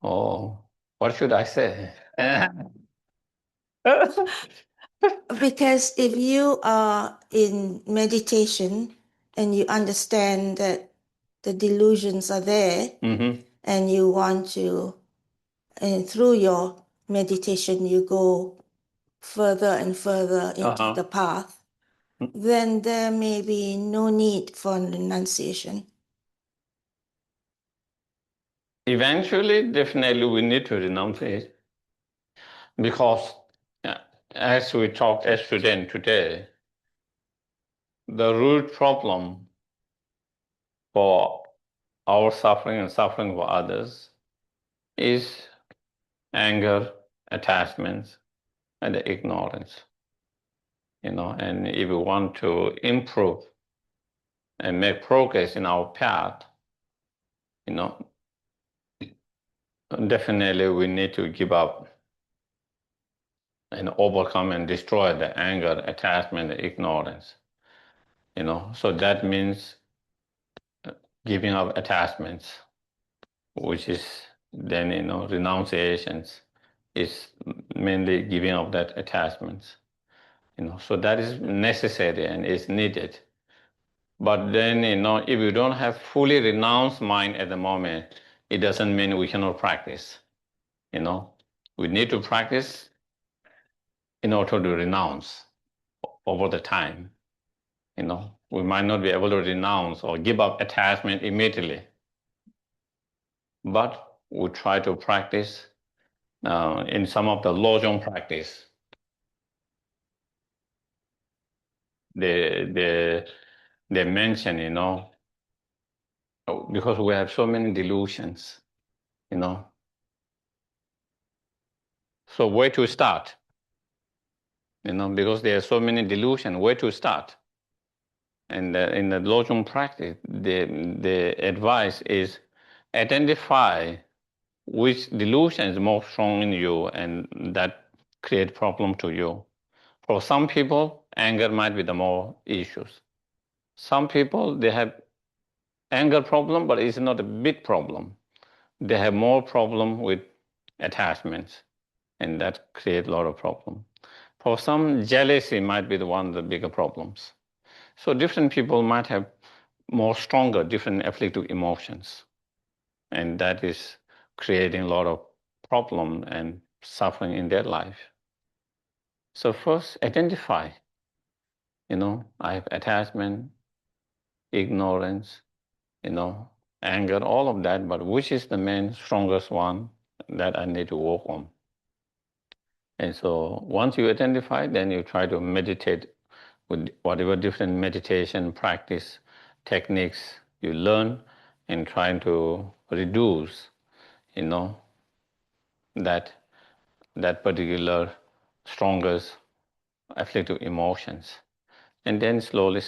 Speaker 1: Oh, what should I say?
Speaker 3: Because if you are in meditation and you understand that the delusions are there, and you want to, and through your meditation, you go further and further into the path, then there may be no need for renunciation.
Speaker 1: Eventually, definitely, we need to renounce it because, as we talked yesterday and today, the root problem for our suffering and suffering for others is anger, attachments, and ignorance. And if we want to improve and make progress in our path, definitely we need to give up and overcome and destroy the anger, attachment, and ignorance. So that means giving up attachments, which is then, renunciations is mainly giving up that attachments. So that is necessary and is needed. But then, if you don't have fully renounced mind at the moment, it doesn't mean we cannot practice. We need to practice in order to renounce over the time. We might not be able to renounce or give up attachment immediately, but we try to practice in some of the Lojong practice. They mention, because we have so many delusions, So where to start? Because there are so many delusions, where to start? And in the Lojong practice, the advice is identify which delusion is more strong in you and that create problem to you. For some people, anger might be the more issues. Some people, they have anger problem, but it's not a big problem. They have more problem with attachments, and that create a lot of problem. For some, jealousy might be the one of the bigger problems. So different people might have more stronger, different afflictive emotions. And that is creating a lot of problem and suffering in their life. So first, identify, I have attachment, ignorance, anger, all of that, but which is the main strongest one that I need to work on? And so once you identify, then you try to meditate with whatever different meditation practice techniques you learn and trying to reduce, that particular strongest afflictive emotions. And then slowly,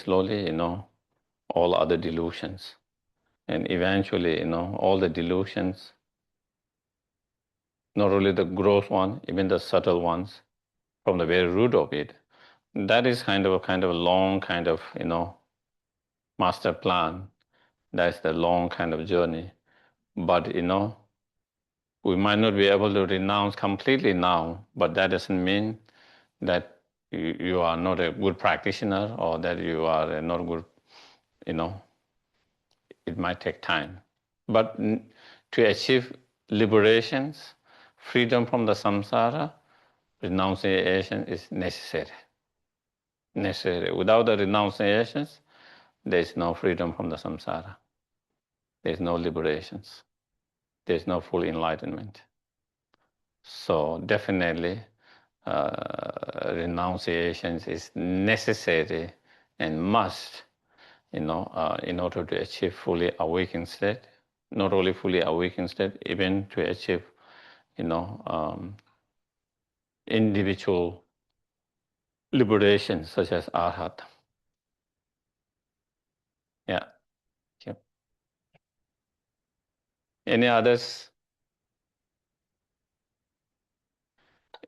Speaker 1: all other delusions. And eventually, all the delusions, not only the gross one, even the subtle ones, from the very root of it. That is kind of a long master plan. That's the long kind of journey. But, we might not be able to renounce completely now, but that doesn't mean that you are not a good practitioner or that you are not good, it might take time. But to achieve liberations, freedom from the samsara, renunciation is necessary. Without the renunciations, there is no freedom from the samsara. There is no liberations. There is no full enlightenment. So definitely, renunciations is necessary and must, in order to achieve fully awakened state. Not only fully awakened state, even to achieve, individual liberation, such as arhat. Yeah. Yep. Any others?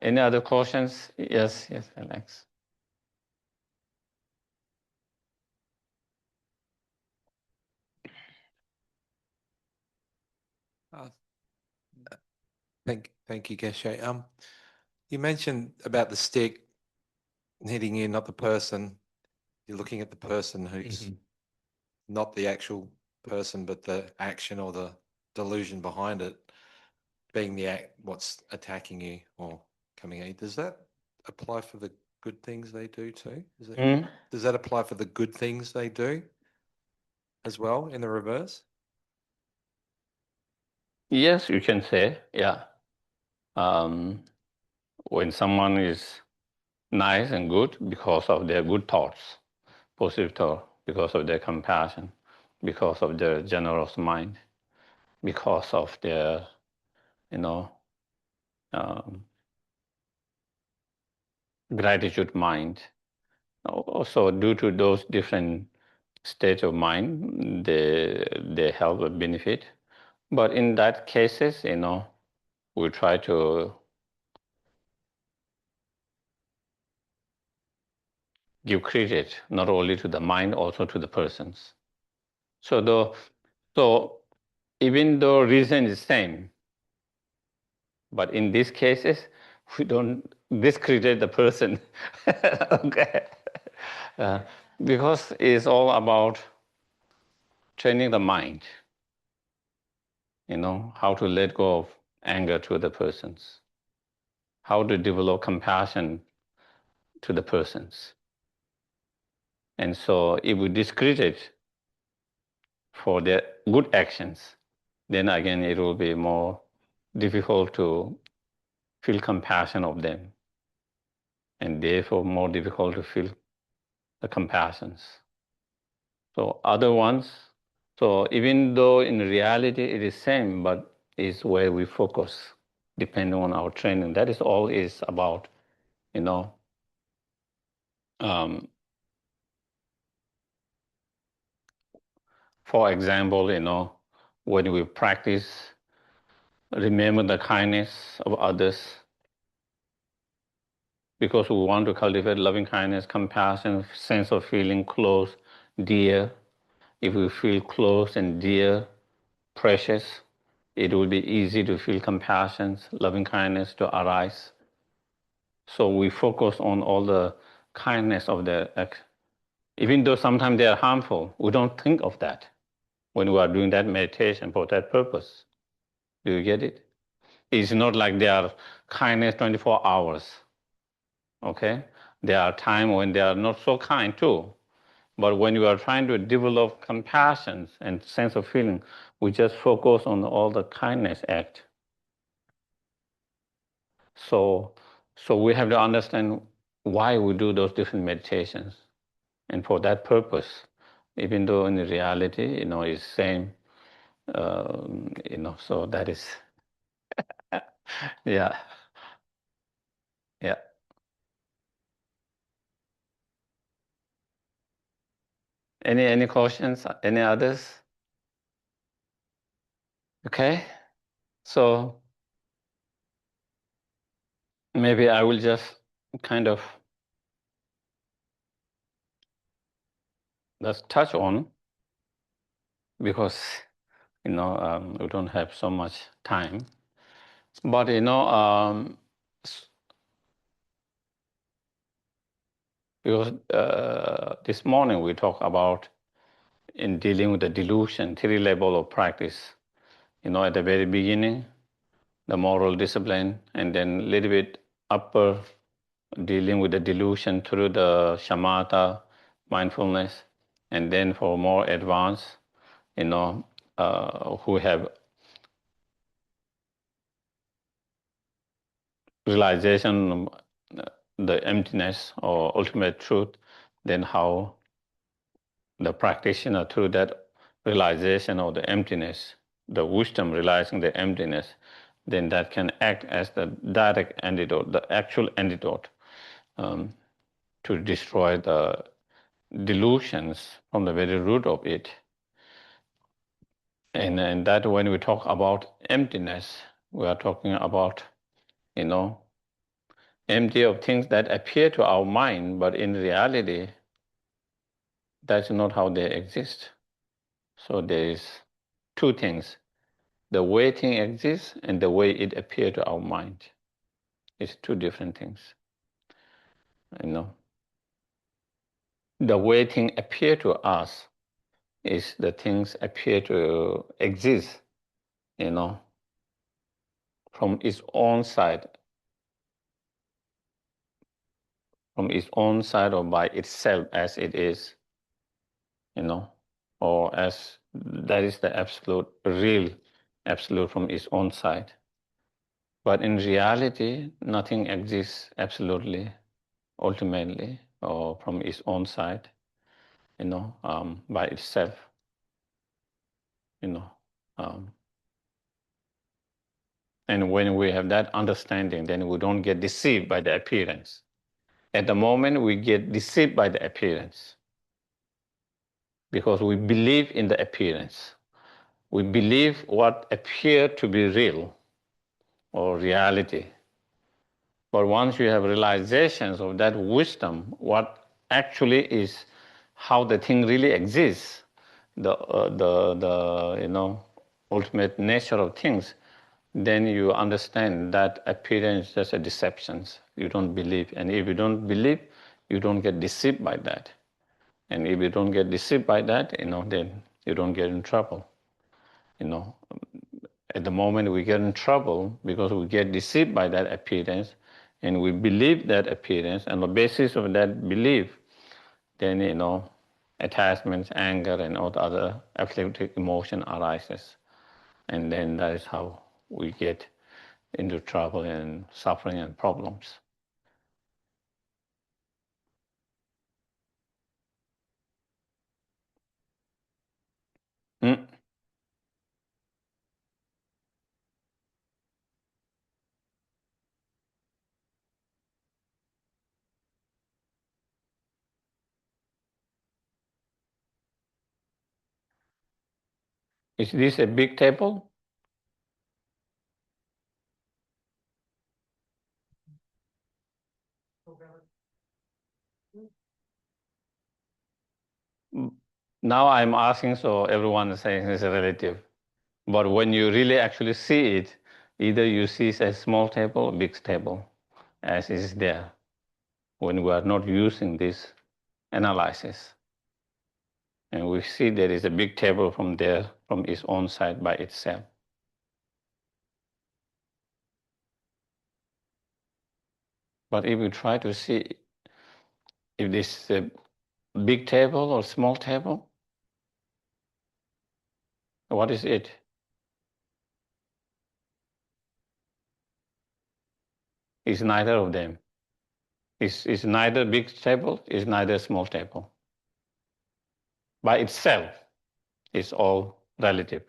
Speaker 1: Any other questions? Yes, Alex.
Speaker 4: Uh, thank you, Geshe. You mentioned about the stick hitting you, not the person. You're looking at the person who's not the actual person, but the action or the delusion behind it being the act, what's attacking you or coming at you. Does that apply for the good things they do too? Does that apply for the good things they do as well in the reverse?
Speaker 1: Yes, you can say, yeah. When someone is nice and good because of their good thoughts, positive thought, because of their compassion, because of their generous mind, because of their, um, gratitude mind. Also, due to those different states of mind, they help and benefit. But in that cases, we try to give credit not only to the mind, also to the persons. So even though reason is same, but in these cases, we don't discredit the person. Okay. Because it's all about training the mind, how to let go of anger to the persons, how to develop compassion to the persons. And so if we discredit for their good actions, then again it will be more difficult to feel compassion of them, and therefore more difficult to feel the compassions. So other ones, so even though in reality it is same, but is where we focus, depending on our training. That is all is about, um, for example, when we practice, remember the kindness of others, because we want to cultivate loving kindness, compassion, sense of feeling close, dear. If we feel close and dear, precious, it will be easy to feel compassion, loving kindness to arise. So we focus on all the kindness of the act. Even though sometimes they are harmful, we don't think of that when we are doing that meditation for that purpose. Do you get it? It's not like they are kindness 24 hours. Okay? There are times when they are not so kind too. But when you are trying to develop compassion and sense of feeling, we just focus on all the kindness act. So we have to understand why we do those different meditations. And for that purpose, even though in reality, it's same, so that is, yeah, yeah. Any questions? Any others? Okay, so maybe I will just kind of just touch on, because we don't have so much time. But because this morning we talked about in dealing with the delusion, three level of practice. At the very beginning, the moral discipline, and then a little bit upper, dealing with the delusion through the shamatha, mindfulness, and then for more advanced, who have realization, the emptiness or ultimate truth, then how the practitioner through that realization of the emptiness, the wisdom realizing the emptiness, then that can act as the direct antidote, the actual antidote, to destroy the delusions from the very root of it. And that when we talk about emptiness, we are talking about, empty of things that appear to our mind, but in reality, that's not how they exist. So there is two things. The way thing exists and the way it appears to our mind. It's two different things. The way things appear to us is the things appear to exist, from its own side. From its own side or by itself as it is, or as that is the absolute, real absolute from its own side. But in reality, nothing exists absolutely, ultimately, or from its own side, by itself, And when we have that understanding, then we don't get deceived by the appearance. At the moment, we get deceived by the appearance because we believe in the appearance. We believe what appears to be real or reality. But once you have realizations of that wisdom, what actually is how the thing really exists, the ultimate nature of things, then you understand that appearance is just a deception. You don't believe. And if you don't believe, you don't get deceived by that. And if you don't get deceived by that, then you don't get in trouble. At the moment we get in trouble because we get deceived by that appearance and we believe that appearance, and on the basis of that belief, then, attachments, anger, and all the other afflictive emotion arises. And then that is how we get into trouble and suffering and problems. Mm. Is this a big table? Now I'm asking, so everyone is saying it's relative. But when you really actually see it, either you see it as small table or big table, as is there, when we are not using this analysis. And we see there is a big table from there, from its own side by itself. But if we try to see if this is a big table or small table, what is it? It's neither of them. It's neither big table, it's neither small table. By itself, it's all relative.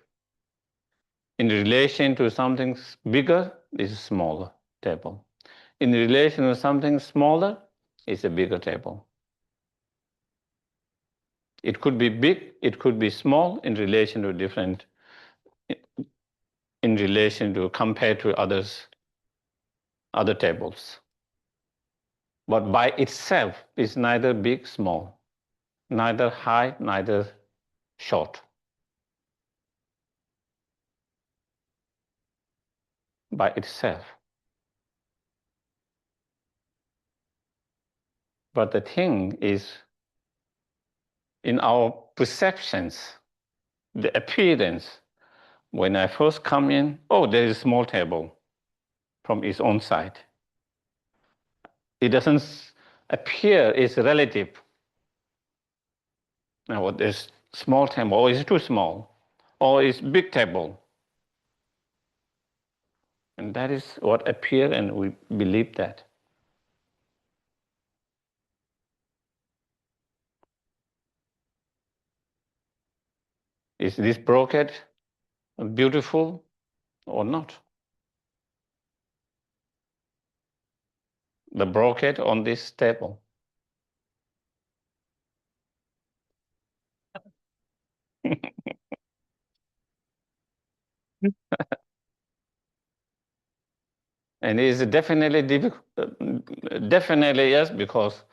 Speaker 1: In relation to something bigger, it's a smaller table. In relation to something smaller, it's a bigger table. It could be big, it could be small in relation to different, in relation to compared to other tables. But by itself, it's neither big, small, neither high, neither short. By itself. But the thing is, in our perceptions, the appearance, when I first come in, oh, there is a small table from its own side. It doesn't appear, it's relative. Now, what is small table, or is it too small, or is big table? And that is what appear, and we believe that. Is this brocade beautiful or not? The brocade on this table. And it is definitely difficult, definitely yes, because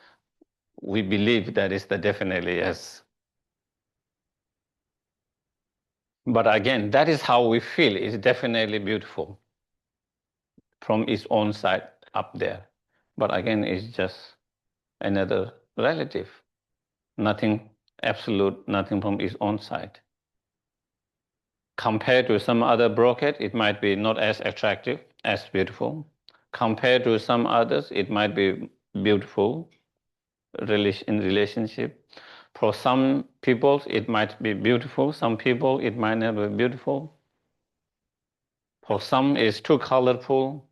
Speaker 1: we believe that is the definitely yes. But again, that is how we feel. It's definitely beautiful from its own side up there. But again, it's just another relative. Nothing absolute, nothing from its own side. Compared to some other brocade, it might be not as attractive, as beautiful. Compared to some others, it might be beautiful in relationship. For some people, it might be beautiful. Some people, it might not be beautiful. For some, it's too colorful,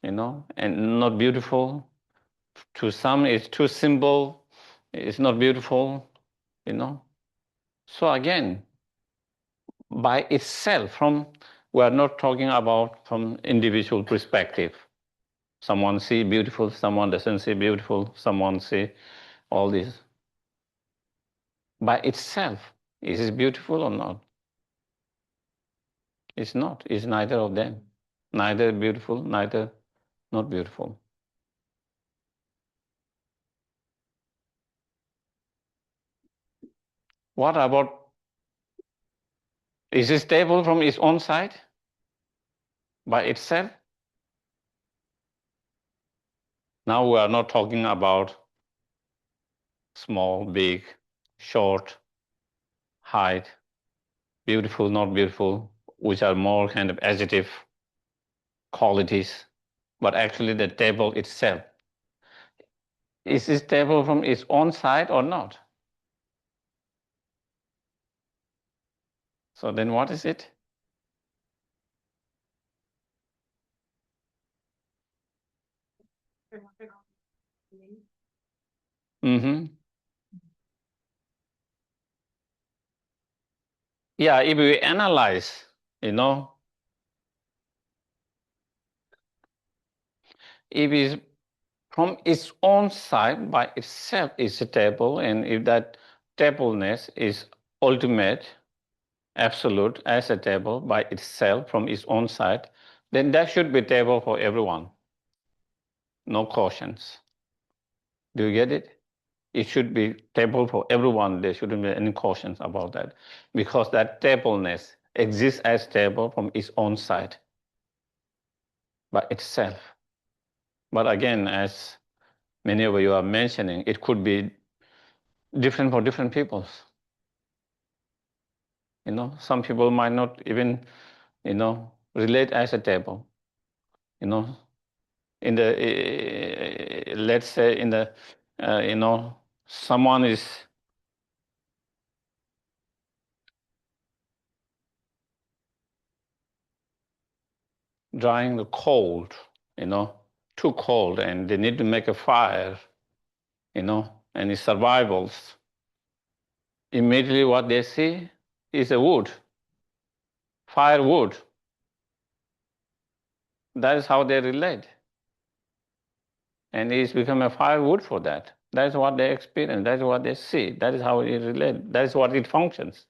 Speaker 1: and not beautiful. To some, it's too simple. It's not beautiful, So again, by itself, we are not talking about from individual perspective. Someone see beautiful, someone doesn't see beautiful, someone see all this. By itself, is it beautiful or not? It's not. It's neither of them. Neither beautiful, neither not beautiful. What about, is it stable from its own side? By itself? Now we are not talking about small, big, short, height, beautiful, not beautiful, which are more kind of adjective qualities, but actually the table itself. Is this table from its own side or not? So then what is it? Mm-hmm. Yeah, if we analyze, if it's from its own side by itself is a table, and if that tableness is ultimate, absolute as a table by itself from its own side, then that should be table for everyone. No cautions. Do you get it? It should be table for everyone. There shouldn't be any cautions about that, because that tableness exists as table from its own side by itself. But again, as many of you are mentioning, it could be different for different peoples. Some people might not even, relate as a table. In the, let's say in the, someone is drying the cold, too cold, and they need to make a fire, and it's survivals. Immediately what they see is a wood, firewood. That is how they relate. And it's become a firewood for that. That is what they experience. That is what they see. That is how it relates. That is what it functions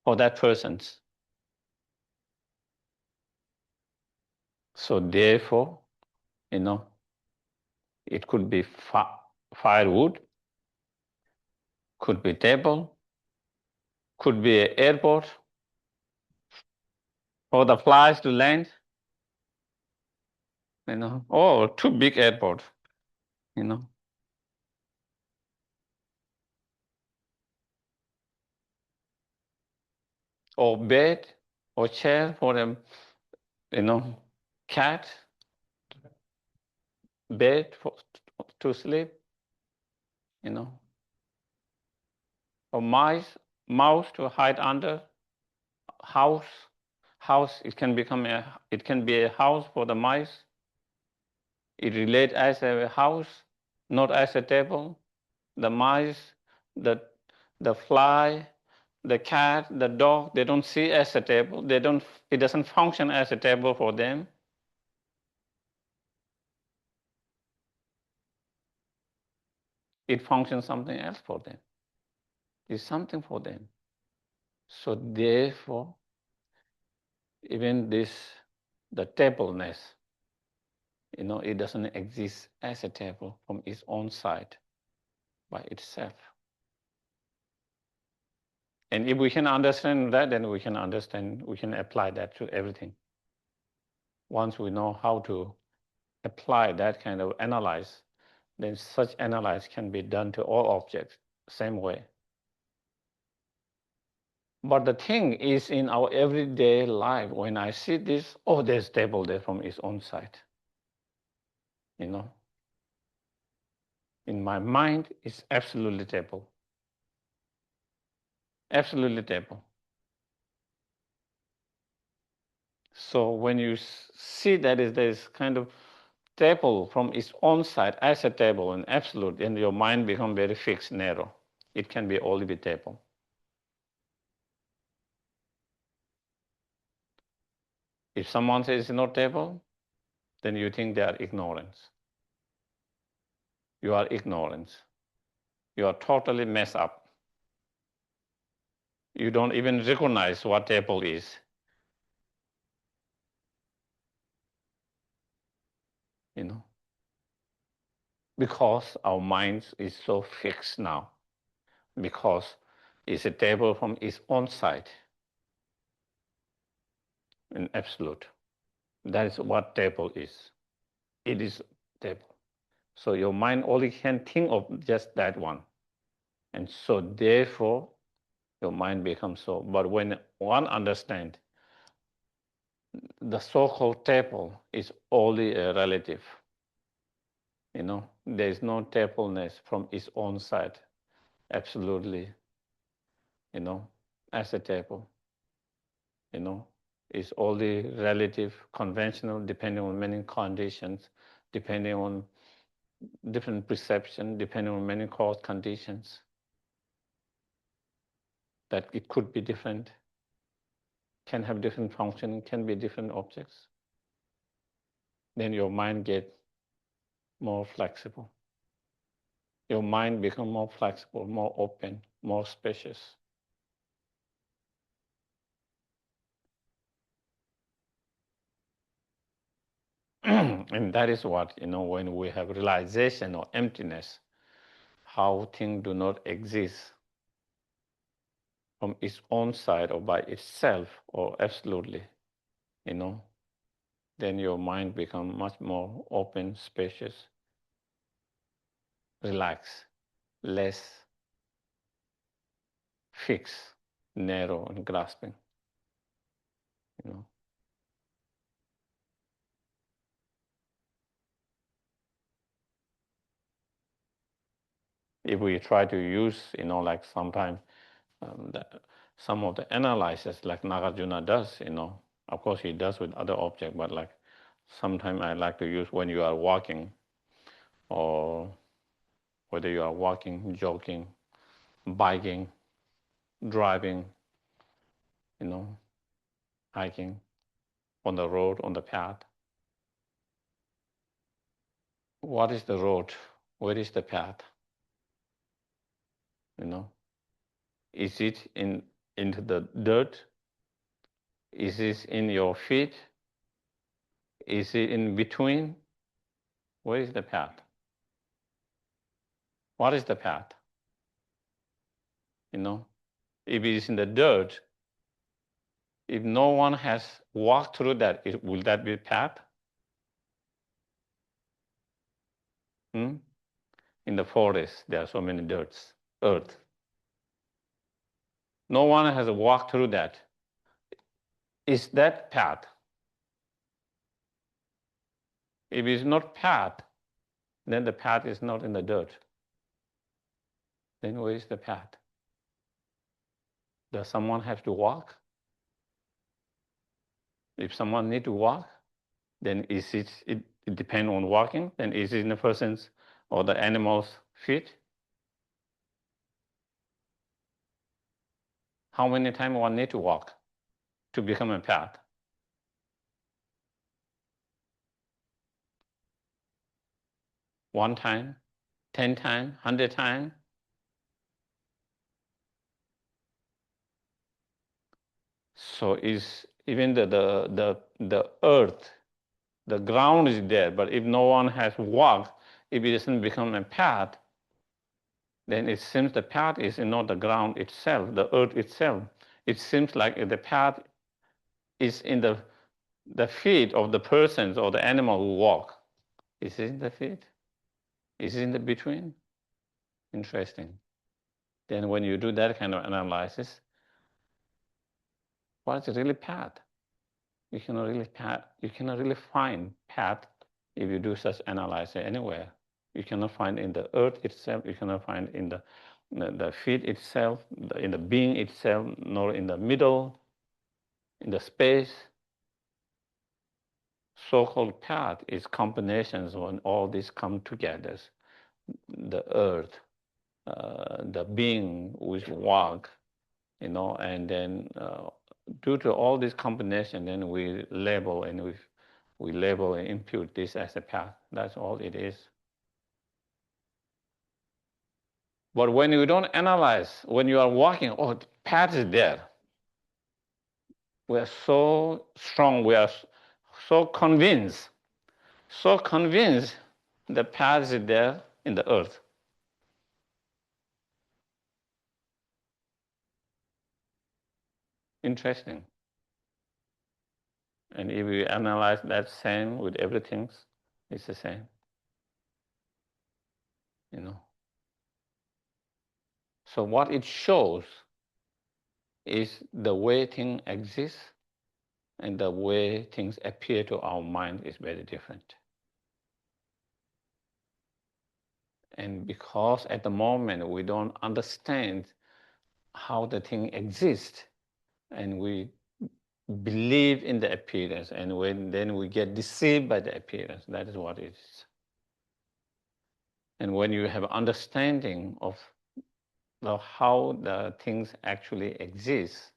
Speaker 1: for that person's. So therefore, it could be firewood, could be table, could be an airport for the flies to land, or too big airport, or bed or chair for a, cat, bed to sleep, or mouse to hide under, house, it can be a house for the mice. It relates as a house, not as a table. The mice, the fly, the cat, the dog, they don't see as a table. It doesn't function as a table for them. It functions something else for them. It's something for them. So therefore, even the tableness, it doesn't exist as a table from its own side by itself. And if we can understand that, then we can apply that to everything. Once we know how to apply that kind of analyze, then such analyze can be done to all objects, same way. But the thing is, in our everyday life, when I see this, oh, there's table there from its own side. You know, in my mind, it's absolutely table. Absolutely table. So when you see that there's kind of table from its own side as a table and absolute, then your mind becomes very fixed, narrow. It can be only be table. If someone says it's not table, then you think they are ignorance. You are ignorance. You are totally messed up. You don't even recognize what table is. You know, because our mind is so fixed now. Because it's a table from its own side. In absolute. That is what table is. It is table. So your mind only can think of just that one. And so therefore, your mind becomes so. But when one understands, the so-called table is only a relative. You know, there is no tableness from its own side. Absolutely. You know, as a table. You know, it's only relative, conventional, depending on many conditions, depending on different perception, depending on many cause conditions. That it could be different, can have different function, can be different objects. Then your mind gets more flexible. Your mind becomes more flexible, more open, more spacious. And that is what, you know, when we have realization or emptiness, how things do not exist from its own side or by itself or absolutely, you know, then your mind becomes much more open, spacious, relaxed, less fixed, narrow, and grasping, you know. If we try to use, you know, like sometimes some of the analysis like Nagarjuna does, you know, of course he does with other objects, but like sometimes I like to use when you are walking or whether you are walking, jogging, biking, driving, you know, hiking on the road, on the path. What is the road? Where is the path? You know, is it into the dirt? Is it in your feet? Is it in between? Where is the path? What is the path? You know, if it is in the dirt, if no one has walked through that, will that be a path? Hmm? In the forest, there are so many earth. No one has walked through that. Is that path? If it is not path, then the path is not in the dirt. Then where is the path? Does someone have to walk? If someone need to walk, then it depends on walking, then is it in the person's or the animal's feet? How many times one need to walk to become a path? One time, 10 times, 100 times? So is even the earth, the ground is there, but if no one has walked, if it doesn't become a path, then it seems the path is not the ground itself, the earth itself. It seems like the path is in the feet of the persons or the animal who walk. Is it in the feet? Is it in the between? Interesting. Then when you do that kind of analysis, what is really path? You cannot really find path if you do such analysis anywhere. You cannot find in the earth itself, you cannot find in the feet itself, in the being itself, nor in the middle, in the space. So-called path is combinations when all these come together. The earth, the being which walk, and then due to all this combination, then we label and we label and impute this as a path. That's all it is. But when you don't analyze, when you are walking, oh, the path is there. We are so strong, we are so convinced the path is there in the earth. Interesting. And if we analyze that same with everything, it's the same. So what it shows is the way things exist and the way things appear to our mind is very different. And because at the moment we don't understand how the thing exists, and we believe in the appearance, and then we get deceived by the appearance. That is what it is. And when you have understanding of how the things actually exist,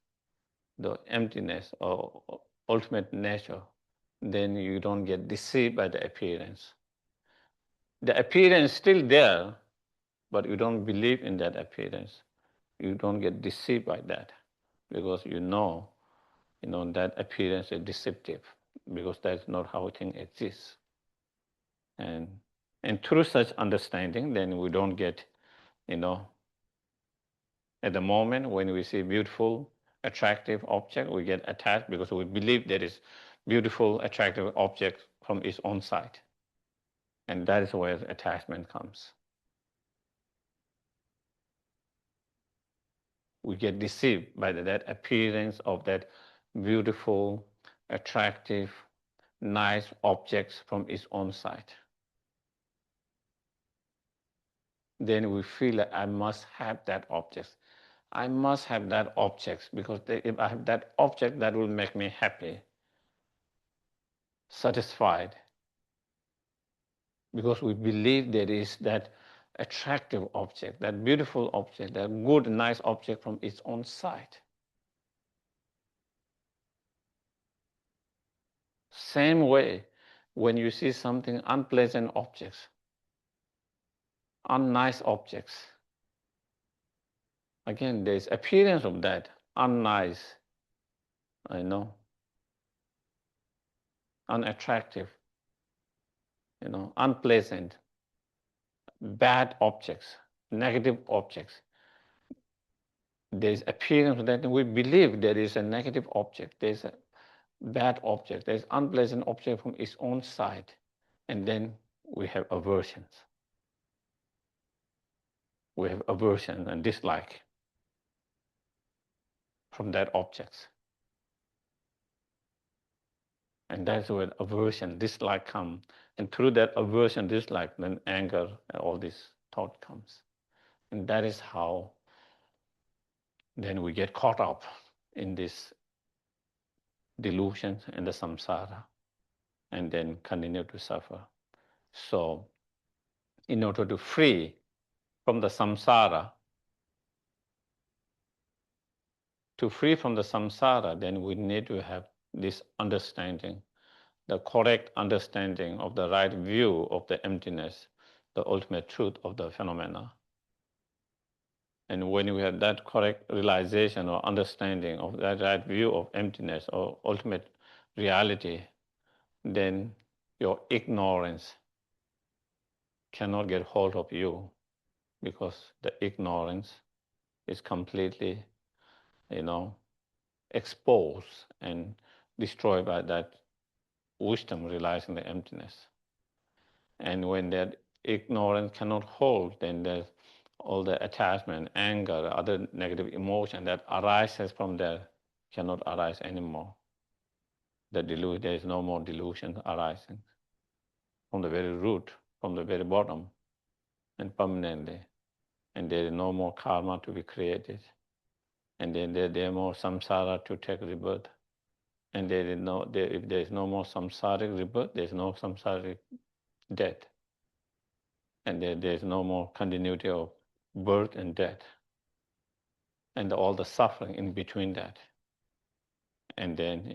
Speaker 1: the emptiness or ultimate nature, then you don't get deceived by the appearance. The appearance is still there, but you don't believe in that appearance. You don't get deceived by that, because you know that appearance is deceptive, because that's not how things exist. And through such understanding, then we don't get, at the moment when we see beautiful, attractive object, we get attached because we believe there is beautiful, attractive object from its own side. And that is where attachment comes. We get deceived by that appearance of that beautiful, attractive, nice objects from its own side. Then we feel like I must have that object. I must have that object, because if I have that object, that will make me happy, satisfied. Because we believe there is that attractive object, that beautiful object, that good, nice object from its own side. Same way, when you see something unpleasant objects, unnice objects, again, there is appearance of that, unnice, unattractive, unpleasant, bad objects, negative objects. There is appearance of that, and we believe there is a negative object, there is a bad object, there is unpleasant object from its own side, and then we have aversions. We have aversion and dislike from that object. And that's where aversion, dislike come. And through that aversion, dislike, then anger and all this thought comes. And that is how then we get caught up in this delusion and the samsara, and then continue to suffer. So in order to free from the samsara, then we need to have this understanding, the correct understanding of the right view of the emptiness, the ultimate truth of the phenomena. And when we have that correct realization or understanding of that right view of emptiness or ultimate reality, then your ignorance cannot get hold of you. because the ignorance is completely, exposed and destroyed by that wisdom realizing the emptiness. And when that ignorance cannot hold, then there's all the attachment, anger, other negative emotion that arises from there cannot arise anymore. There is no more delusion arising from the very root, from the very bottom, and permanently. And there is no more karma to be created. And then there is more samsara to take rebirth. And if there is no more samsaric rebirth, there is no samsaric death. And there is no more continuity of birth and death. And all the suffering in between that. And then,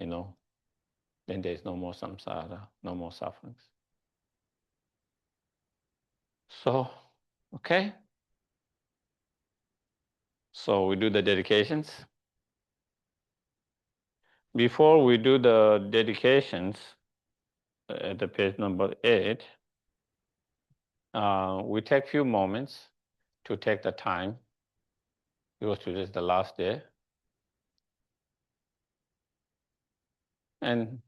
Speaker 1: then there is no more samsara, no more sufferings. So, okay. So we do the dedications. Before we do the dedications, at the page number 8, we take a few moments to take the time, because today is the last day. And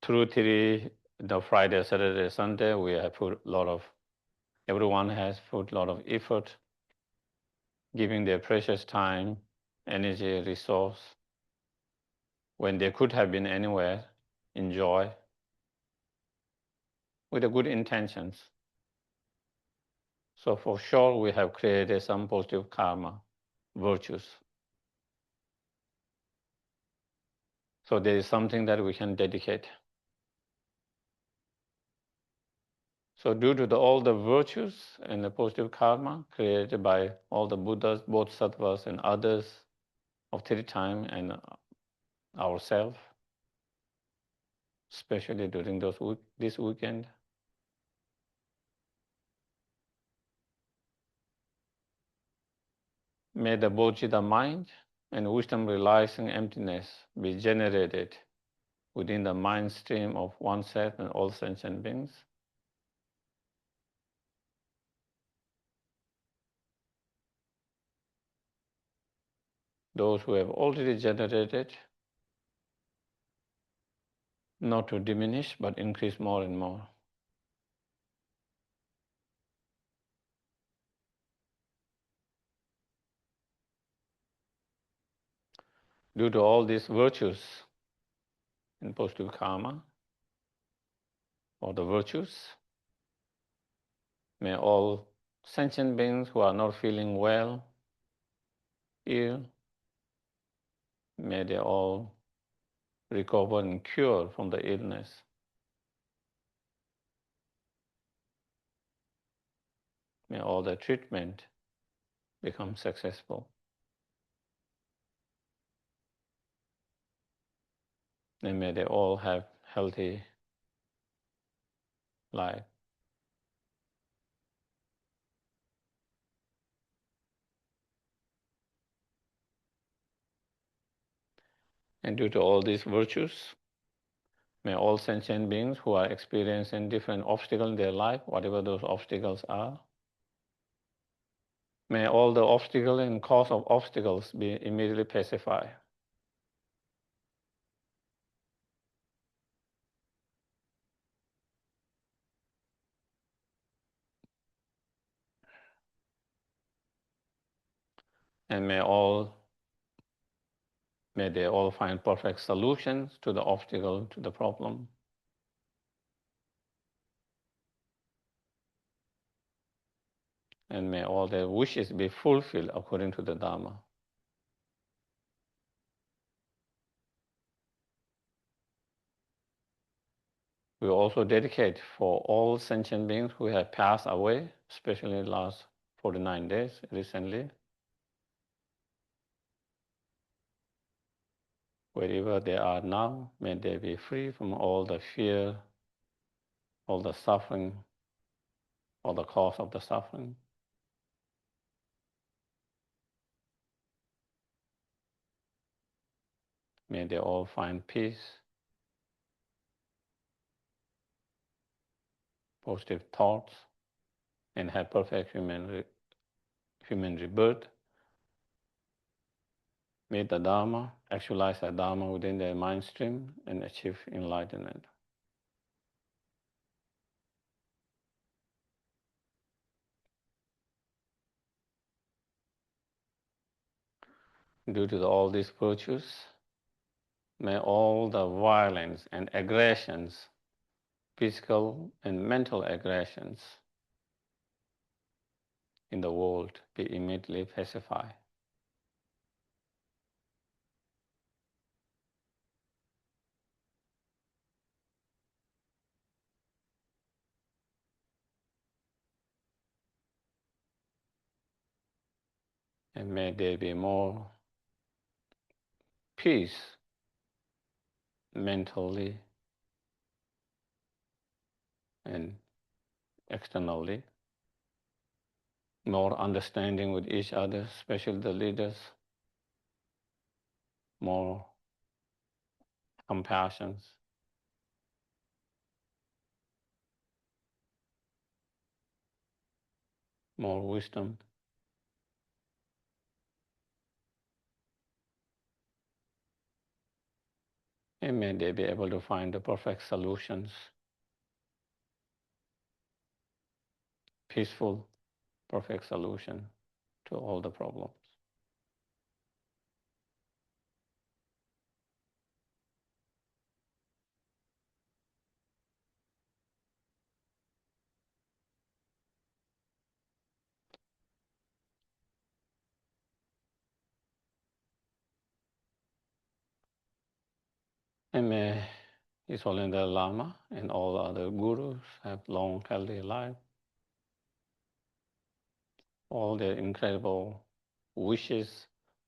Speaker 1: through the Friday, Saturday, Sunday, we have put everyone has put a lot of effort, giving their precious time, energy, resource, when they could have been anywhere, enjoy, with the good intentions. So for sure, we have created some positive karma, virtues. So there is something that we can dedicate. So due to all the virtues and the positive karma created by all the Buddhas, Bodhisattvas, and others of time and ourselves, especially during this weekend, may the Bodhicitta mind and wisdom realizing emptiness be generated within the mind stream of oneself and all sentient beings. Those who have already generated, not to diminish, but increase more and more. Due to all these virtues in positive karma, or the virtues, may all sentient beings who are not feeling well, ill, may they all recover and cure from the illness. May all the treatment become successful. And may they all have healthy life. And due to all these virtues, may all sentient beings who are experiencing different obstacles in their life, whatever those obstacles are, may all the obstacles and cause of obstacles be immediately pacified. And may they all find perfect solutions to the obstacle, to the problem. And may all their wishes be fulfilled according to the Dharma. We also dedicate for all sentient beings who have passed away, especially the last 49 days recently. Wherever they are now, may they be free from all the fear, all the suffering, all the cause of the suffering. May they all find peace, positive thoughts, and have perfect human human rebirth, meet the Dharma, actualize the Dharma within their mind stream, and achieve enlightenment. Due to all these virtues, may all the violence and aggressions, physical and mental aggressions in the world be immediately pacified. And may there be more peace mentally and externally, more understanding with each other, especially the leaders, more compassion, more wisdom. And may they be able to find the perfect solutions, peaceful, perfect solution to all the problems. And may His Holiness the Lama and all other gurus have long, healthy life. All their incredible wishes,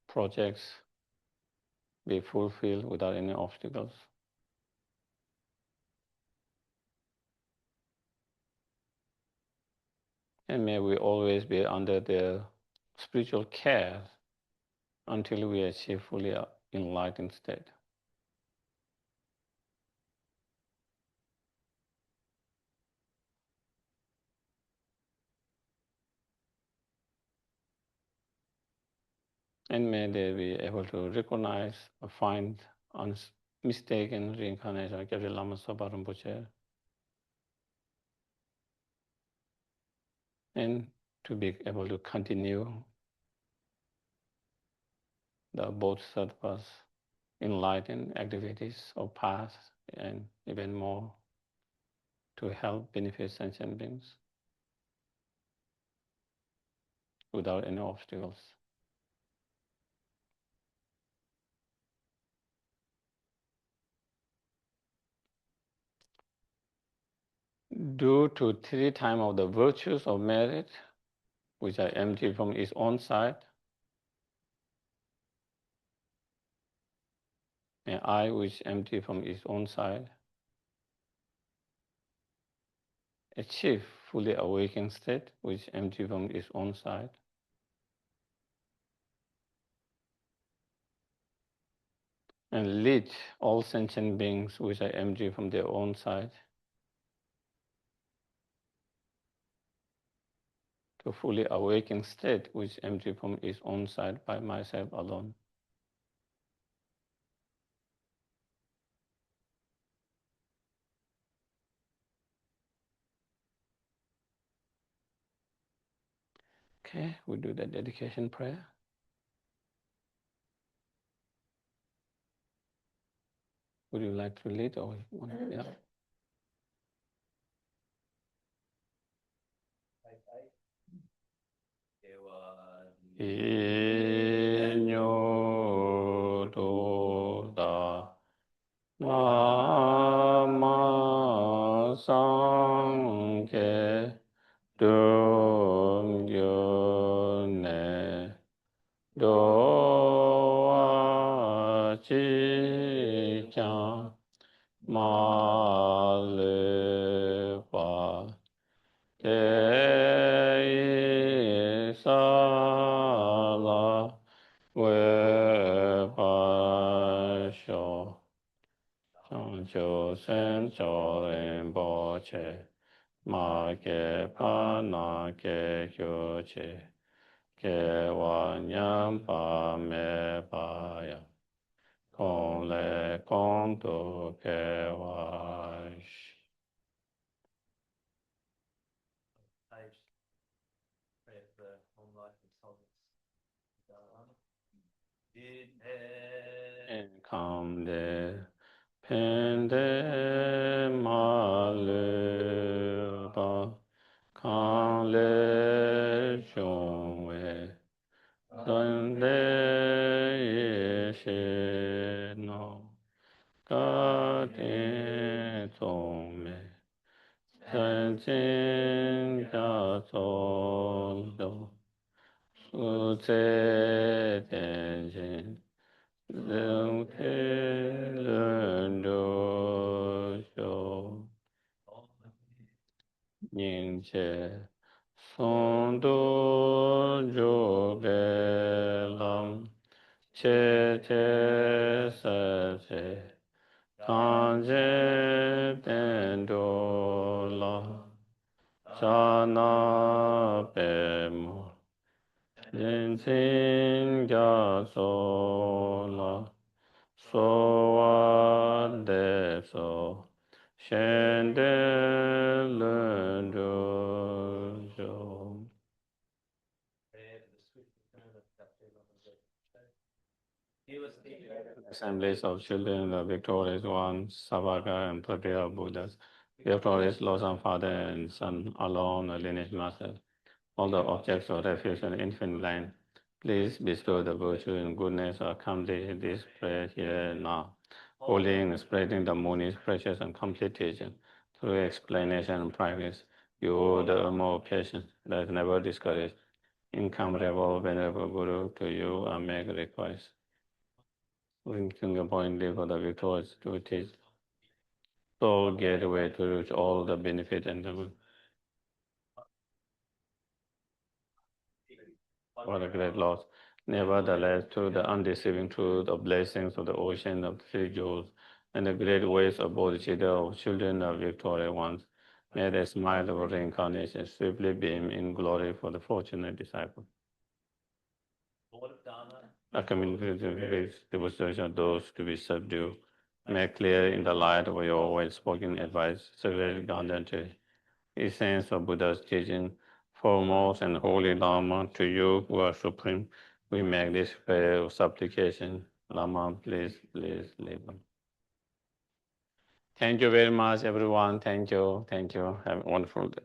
Speaker 1: projects be fulfilled without any obstacles. And may we always be under their spiritual care until we achieve fully enlightened state. And may they be able to recognize or find mistaken reincarnation of Geshe Lama Sopa Rinpoche, and to be able to continue the Bodhisattva's enlightened activities of past and even more to help benefit sentient beings without any obstacles. Due to 3 times of the virtues of merit, which are empty from its own side, and I, which empty from its own side, achieve fully awakened state, which empty from its own side, and lead all sentient beings which are empty from their own side to fully awakened state, which empty from its own side by myself alone. Okay, we do the dedication prayer. Would you like to lead or yeah? Inyo do da Nama Sangye Dum Yone Do A Chi Chang Ma Le Pa Te Sa La We Pa Sho Shancho Sen Cho Ren Bo Che Ma Ke Pa Na Ke Kyo Che Kewa Nyampa Me Paya Kong Le Kong Tu Kewa Come de Pende Maluba Kan Le Chongwe Sunde Yeshe No Ka Tin Tong Me San Jin Ka Sol Do Su Tse Ten Jin Lung Te Lun Do Shou Ning Che Song Do Jo Ge Lam Che Che Sa Che Tan Je Den Do La Cha Na Pe Mo Yin Sin Gya So La So Wa De So Shen De Lun Do Jo Assemblies of children, the victorious ones, Savaka and Pratya Buddhas, victorious Lord and Father and Son, alone, a lineage master, all the objects of refuge and infinite line. Please bestow the virtue and goodness of complete this prayer here now. Holding and spreading the moon precious and complete teaching through explanation and practice. You, the more patient, that never discouraged, incomparable, venerable Guru, to you I make request. Linking appointedly for the victorious to teach sole gateway to reach all the benefit and the good. What a great loss. Nevertheless, through the undeceiving truth of blessings of the ocean of three jewels and the great ways of bodhicitta of children of victorious ones, may the smile of reincarnation swiftly beam in glory for the fortunate disciple. A communication demonstration of those to be subdued, make clear in the light of your well-spoken advice, sacred guardianship, essence of Buddha's teaching, foremost and holy Lama, to you who are supreme, we make this prayer of supplication. Lama, please leave them. Thank you very much, everyone. Thank you. Have a wonderful day.